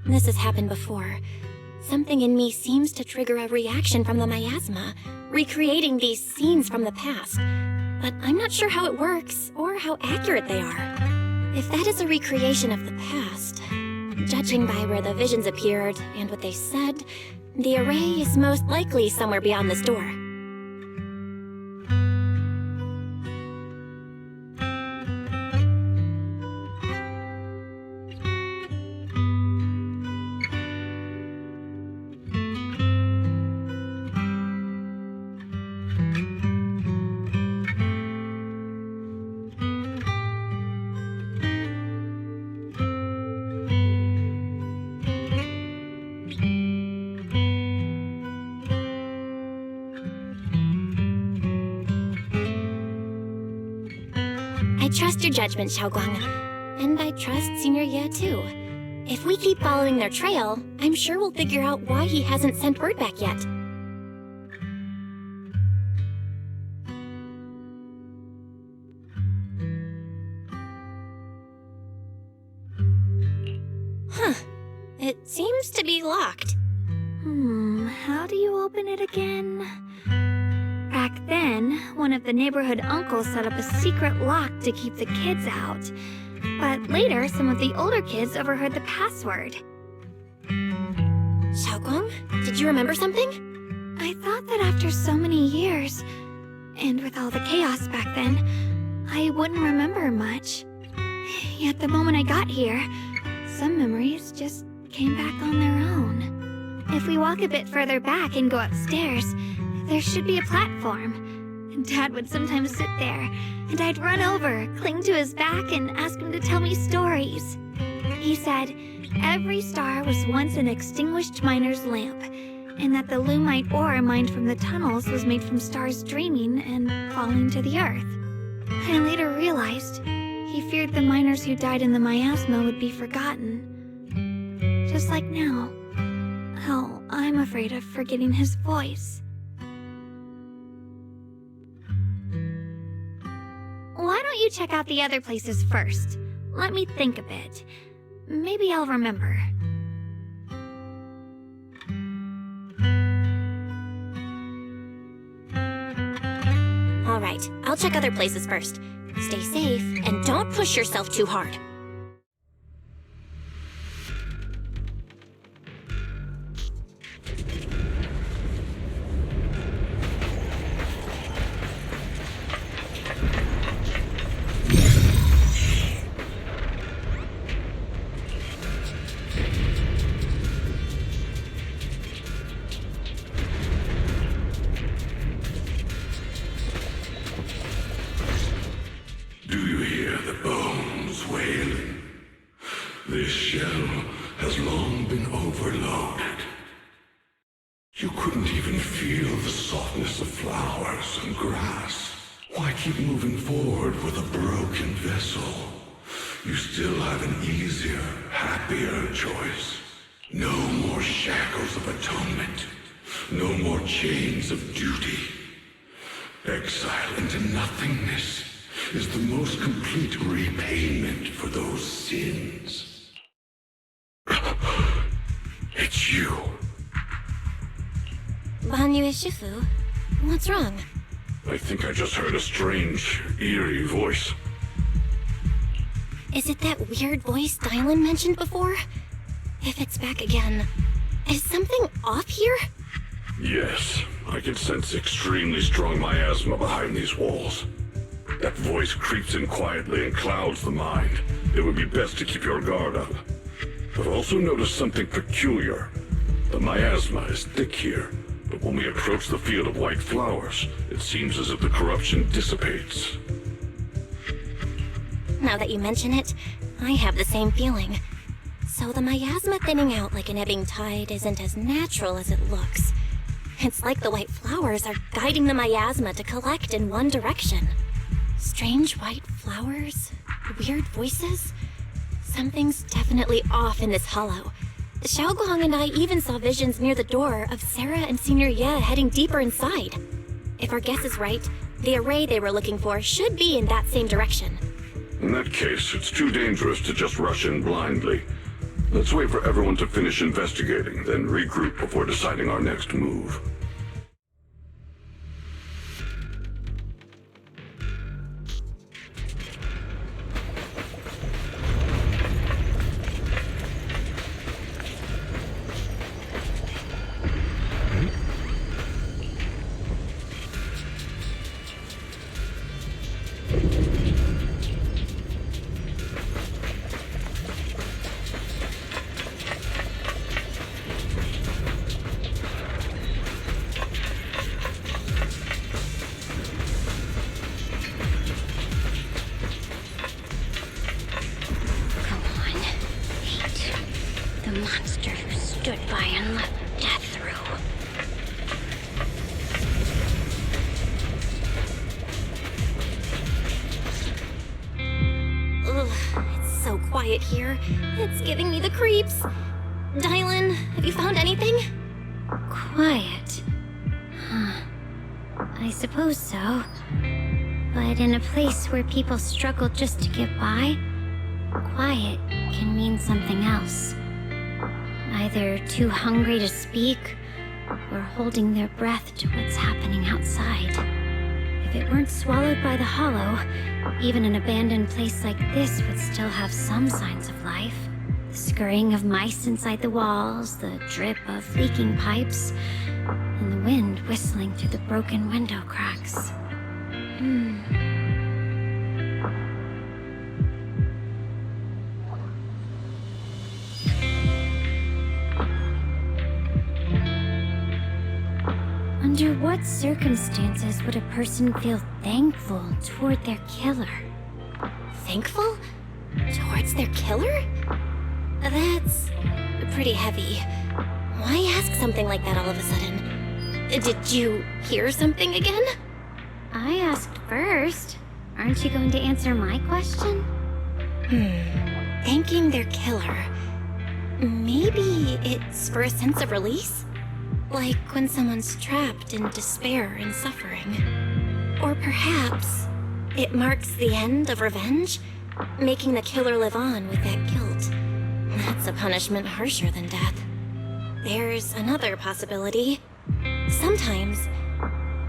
This has happened before. Something in me seems to trigger a reaction from the miasma, recreating these scenes from the past. But I'm not sure how it works, or how accurate they are. If that is a recreation of the past, judging by where the visions appeared and what they said, the array is most likely somewhere beyond this door. I trust your judgment, Xiaoguang. And I trust Senior Ye too. If we keep following their trail, I'm sure we'll figure out why he hasn't sent word back yet. Huh. It seems to be locked. How do you open it again? Back then, one of the neighborhood uncles set up a secret lock to keep the kids out. But later, some of the older kids overheard the password. Xiaoguang, did you remember something? I thought that after so many years, and with all the chaos back then, I wouldn't remember much. Yet the moment I got here, some memories just came back on their own. If we walk a bit further back and go upstairs, there should be a platform. Dad would sometimes sit there, and I'd run over, cling to his back, and ask him to tell me stories. He said every star was once an extinguished miner's lamp, and that the lumite ore mined from the tunnels was made from stars dreaming and falling to the earth. I later realized he feared the miners who died in the miasma would be forgotten. Just like now. Hell, I'm afraid of forgetting his voice. Why don't you check out the other places first? Let me think a bit. Maybe I'll remember. right, I'll check other places first. Stay safe, and don't push yourself too hard. Do you hear the bones wailing? This shell has long been overloaded. You couldn't even feel the softness of flowers and grass. Why keep moving forward with a broken vessel? You still have an easier, happier choice. No more shackles of atonement. No more chains of duty. Exile into nothingness is the most complete repayment for those sins. It's you. Banyue Shifu, what's wrong? I think I just heard a strange, eerie voice. Is it that weird voice Dylan mentioned before? If it's back again, is something off here? Yes, I can sense extremely strong miasma behind these walls. That voice creeps in quietly and clouds the mind. It would be best to keep your guard up. I've also noticed something peculiar. The miasma is thick here, but when we approach the field of white flowers, it seems as if the corruption dissipates. Now that you mention it, I have the same feeling. So the miasma thinning out like an ebbing tide isn't as natural as it looks. It's like the white flowers are guiding the miasma to collect in one direction. Strange white flowers? Weird voices? Something's definitely off in this hollow. Xiaoguang and I even saw visions near the door of Sarah and Senior Ye heading deeper inside. If our guess is right, the array they were looking for should be in that same direction. In that case, it's too dangerous to just rush in blindly. Let's wait for everyone to finish investigating, then regroup before deciding our next move. The monster who stood by and let death through. Ugh, it's so quiet here. It's giving me the creeps. Dylan, have you found anything? Quiet. Huh. I suppose so. But in a place where people struggle just to get by, quiet can mean something else. Either too hungry to speak, or holding their breath to what's happening outside. If it weren't swallowed by the hollow, even an abandoned place like this would still have some signs of life. The scurrying of mice inside the walls, the drip of leaking pipes, and the wind whistling through the broken window cracks. Under what circumstances would a person feel thankful toward their killer? Thankful? Towards their killer? That's pretty heavy. Why ask something like that all of a sudden? Did you hear something again? I asked first. Aren't you going to answer my question? Thanking their killer. Maybe it's for a sense of release? Like when someone's trapped in despair and suffering. Or perhaps it marks the end of revenge, making the killer live on with that guilt. That's a punishment harsher than death. There's another possibility. Sometimes,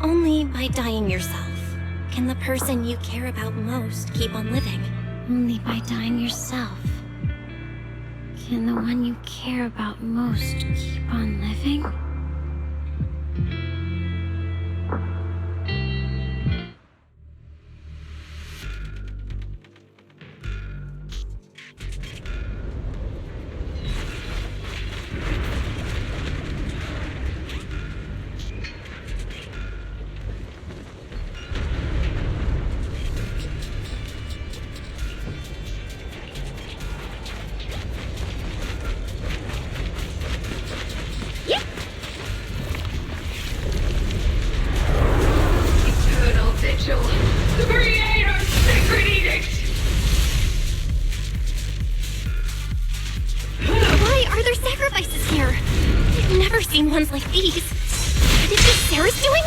only by dying yourself, can the person you care about most keep on living? Only by dying yourself. Can the one you care about most keep on living? Eternal vigil. The Creator's sacred edict. Why are there sacrifices here? I've never seen ones like these. Could it be Sarah's doing?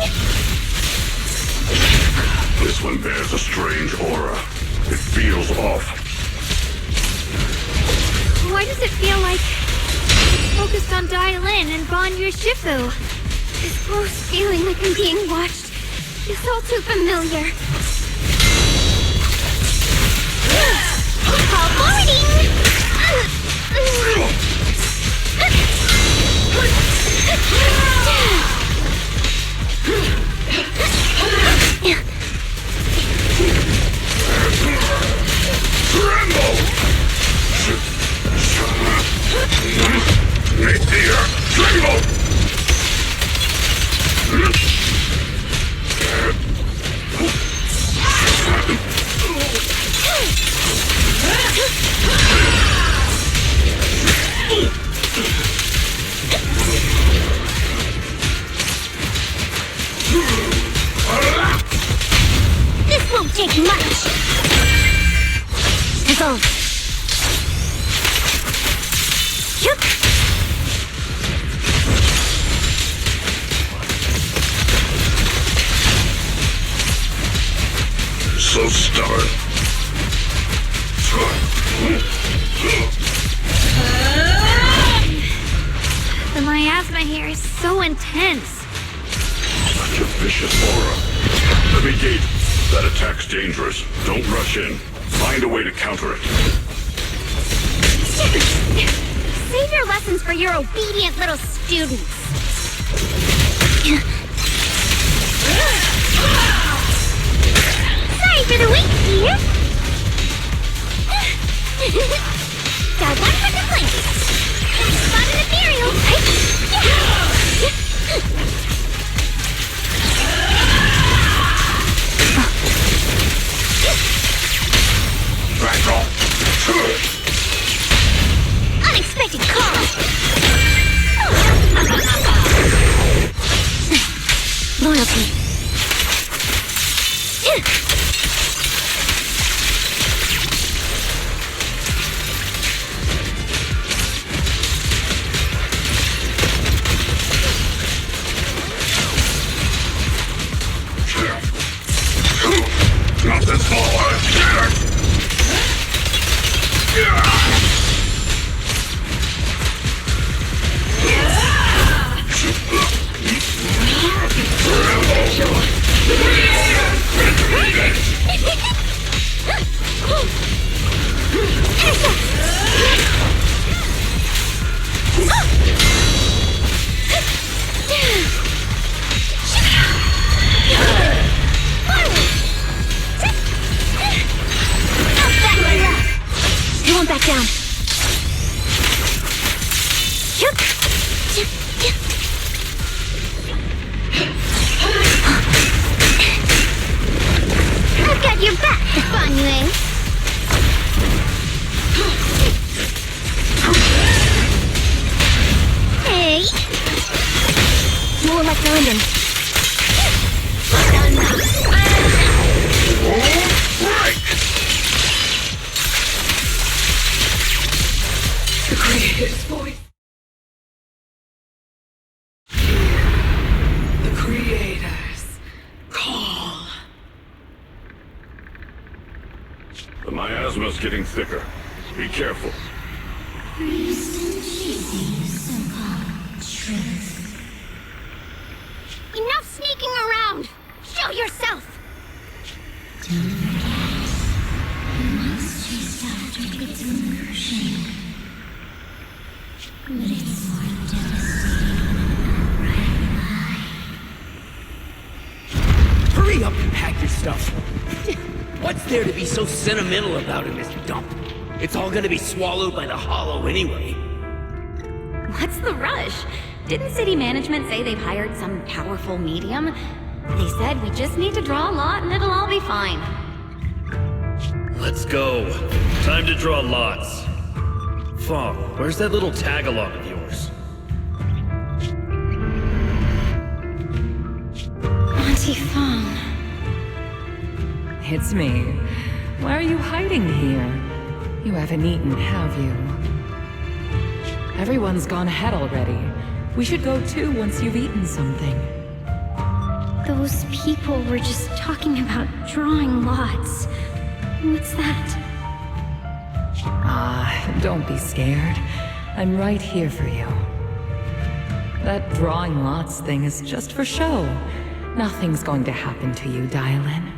This one bears a strange aura. It feels off. Why does it feel like it's focused on Dial-In and Banyu Shifu? This gross feeling like I'm being watched is all too familiar. Tremble! Meteor, tremble! This won't take much. Go. So stubborn. The miasma here is so intense. Such a vicious aura. Let me gate. That attack's dangerous. Don't rush in. Find a way to counter it. Save your lessons for your obedient little students. Sorry for the wait, dear. Got one for the plate. Spot an ethereal. Back off. Unexpected call. Loyalty. Not this far. You won't back down. I've got your back, Banyu. Hey. More like London. The Creator's voice. The Creator's call. The miasma's getting thicker. Be careful. Enough sneaking around! Show yourself! Hurry up and pack your stuff. What's there to be so sentimental about in this dump? It's all gonna be swallowed by the hollow anyway. What's the rush? Didn't city management say they've hired some powerful medium? They said we just need to draw a lot and it'll all be fine. Let's go. Time to draw lots. Fong, where's that little tag-along of yours? Auntie Fong. It's me. Why are you hiding here? You haven't eaten, have you? Everyone's gone ahead already. We should go too once you've eaten something. Those people were just talking about drawing lots. What's that? Don't be scared. I'm right here for you. That drawing lots thing is just for show. Nothing's going to happen to you, Dylan.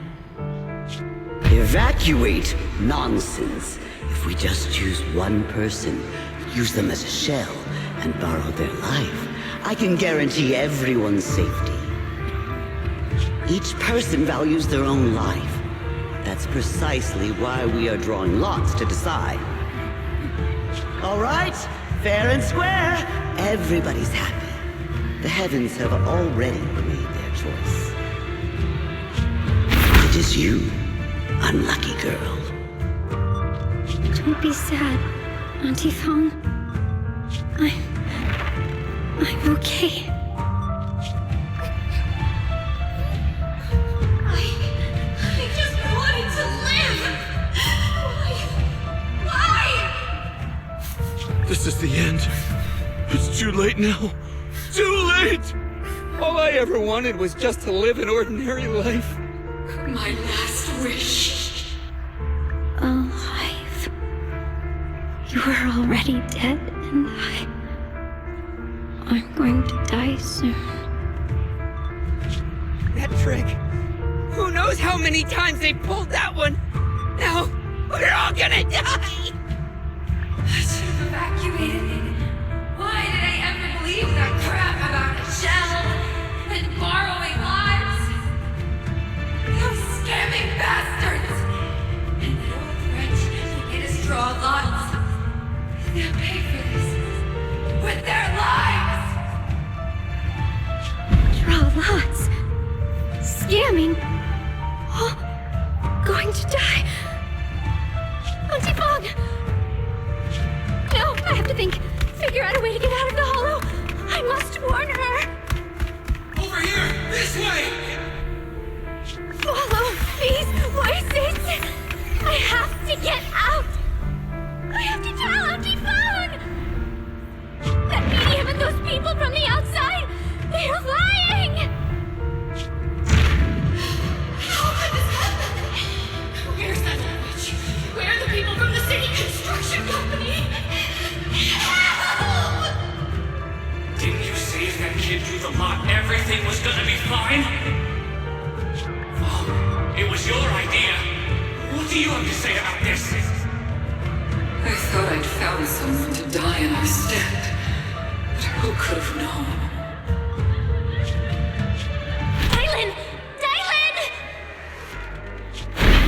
Evacuate? Nonsense. If we just choose one person, use them as a shell, and borrow their life, I can guarantee everyone's safety. Each person values their own life. That's precisely why we are drawing lots to decide. All right, fair and square. Everybody's happy. The heavens have already made their choice. It is you, unlucky girl. Don't be sad, Auntie Fong. I'm okay. I just wanted to live! Why? This is the end. It's too late now. Too late! All I ever wanted was just to live an ordinary life. My last wish. Alive. You were already dead, and I'm going to die soon. That trick. Who knows how many times they pulled that one? Now, we're all gonna die! I should have evacuated. Why did I ever believe that crap about a shell and borrowing lives? Those scamming bastards! And that old wretch made us draw lots. They'll pay for this with their lives! Draw lots. Scamming. Oh, going to die. Auntie Fong! No, I have to figure out a way to get out of the hollow. I must warn her. Over here! This way! Follow these voices. I have to get out. I have to tell Auntie Fong. That medium and those people from the outside, they're lying. How could this happen? Where's that witch? Where are the people from the city construction company? Help! Didn't you say if that kid drew the lot, everything was gonna be fine? Oh, it was your idea. What do you have to say about this? I thought I'd found someone to die in our stead. But who could have known? Dylan! Dylan!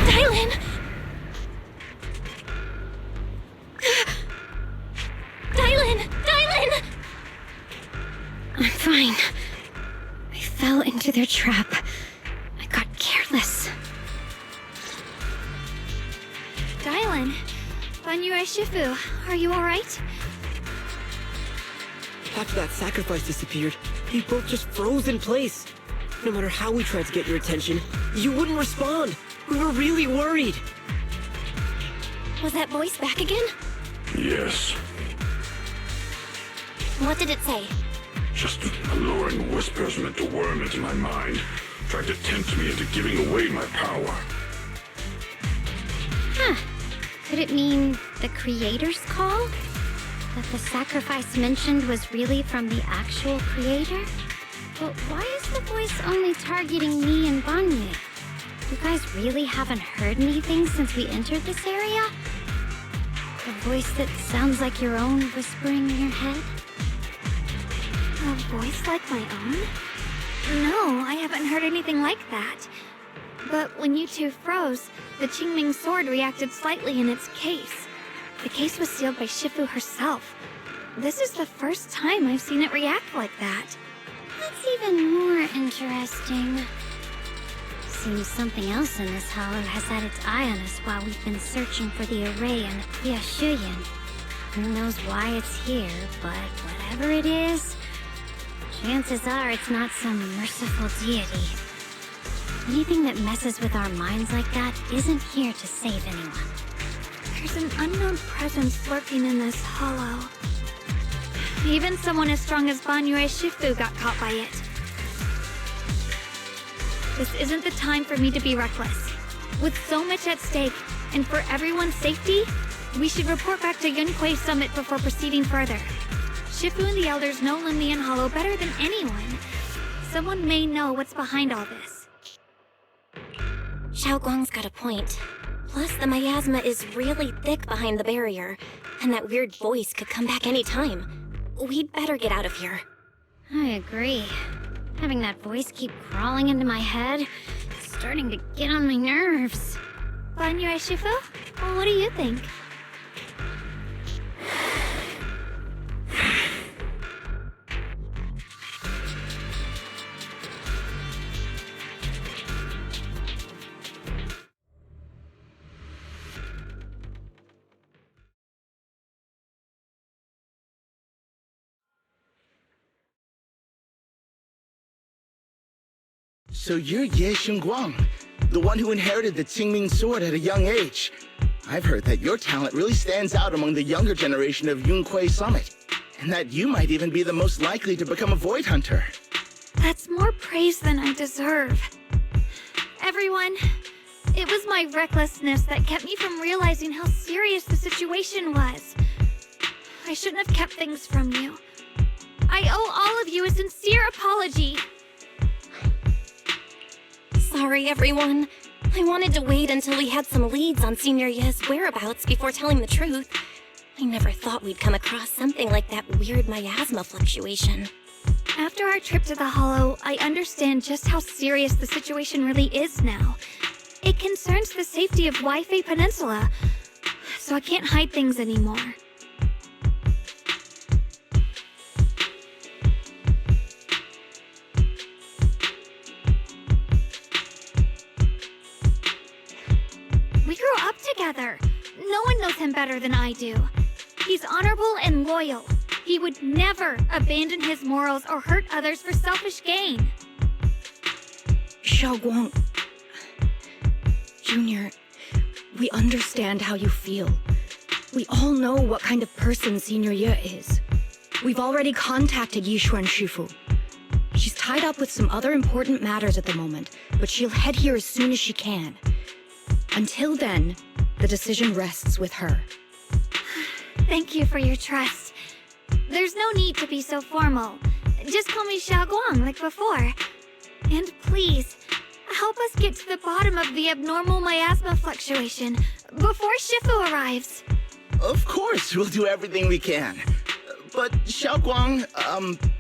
Dylan! Dylan! Dylan! I'm fine. I fell into their trap. I got careless. Dylan, Banyue Shifu, are you alright? After that sacrifice disappeared, you both just froze in place. No matter how we tried to get your attention, you wouldn't respond. We were really worried. Was that voice back again? Yes. What did it say? Just alluring whispers meant to worm into my mind, trying to tempt me into giving away my power. Huh. Could it mean the creator's call? That the sacrifice mentioned was really from the actual creator? But why is the voice only targeting me and Banyue? You guys guys really haven't heard anything since we entered this area? A voice that sounds like your own whispering in your head? A voice like my own? No, I haven't heard anything like that. But when you two froze, the Qingming sword reacted slightly in its case. The case was sealed by Shifu herself. This is the first time I've seen it react like that. That's even more interesting. Seems something else in this hollow has had its eye on us while we've been searching for the array in Yashuyan. Who knows why it's here, but whatever it is, chances are it's not some merciful deity. Anything that messes with our minds like that isn't here to save anyone. There's an unknown presence lurking in this hollow. Even someone as strong as Banyue Shifu got caught by it. This isn't the time for me to be reckless. With so much at stake, and for everyone's safety, we should report back to Yunquei Summit before proceeding further. Shifu and the elders know Linlian Hollow better than anyone. Someone may know what's behind all this. Xiao Guang's got a point. Plus, the miasma is really thick behind the barrier, and that weird voice could come back any time. We'd better get out of here. I agree. Having that voice keep crawling into my head is starting to get on my nerves. Banyue Shifu? What do you think? So you're Ye Xingguang, the one who inherited the Qingming sword at a young age. I've heard that your talent really stands out among the younger generation of Yunquei Summit, and that you might even be the most likely to become a Void Hunter. That's more praise than I deserve. Everyone, it was my recklessness that kept me from realizing how serious the situation was. I shouldn't have kept things from you. I owe all of you a sincere apology. Sorry, everyone. I wanted to wait until we had some leads on Senior Ye's whereabouts before telling the truth. I never thought we'd come across something like that weird miasma fluctuation. After our trip to the Hollow, I understand just how serious the situation really is now. It concerns the safety of Waifei Peninsula, so I can't hide things anymore. We grew up together. No one knows him better than I do. He's honorable and loyal. He would never abandon his morals or hurt others for selfish gain. Xiao Guang... Junior, we understand how you feel. We all know what kind of person Senior Ye is. We've already contacted Yishuan Shifu. She's tied up with some other important matters at the moment, but she'll head here as soon as she can. Until then, the decision rests with her. Thank you for your trust. There's no need to be so formal. Just call me Xiao Guang like before. And please, help us get to the bottom of the abnormal miasma fluctuation before Shifu arrives. Of course, we'll do everything we can. But Xiao Guang,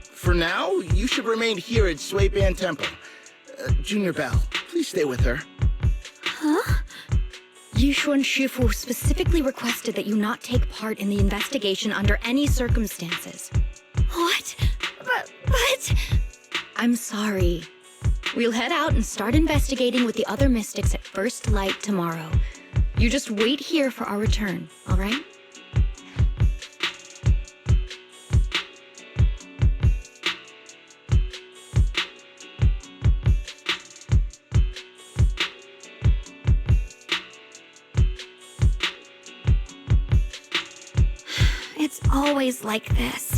for now, you should remain here at Sui Ban Temple. Junior Bell, please stay with her. Huh? Yishuan Shifu specifically requested that you not take part in the investigation under any circumstances. What? But... I'm sorry. We'll head out and start investigating with the other mystics at first light tomorrow. You just wait here for our return, all right? It's always like this.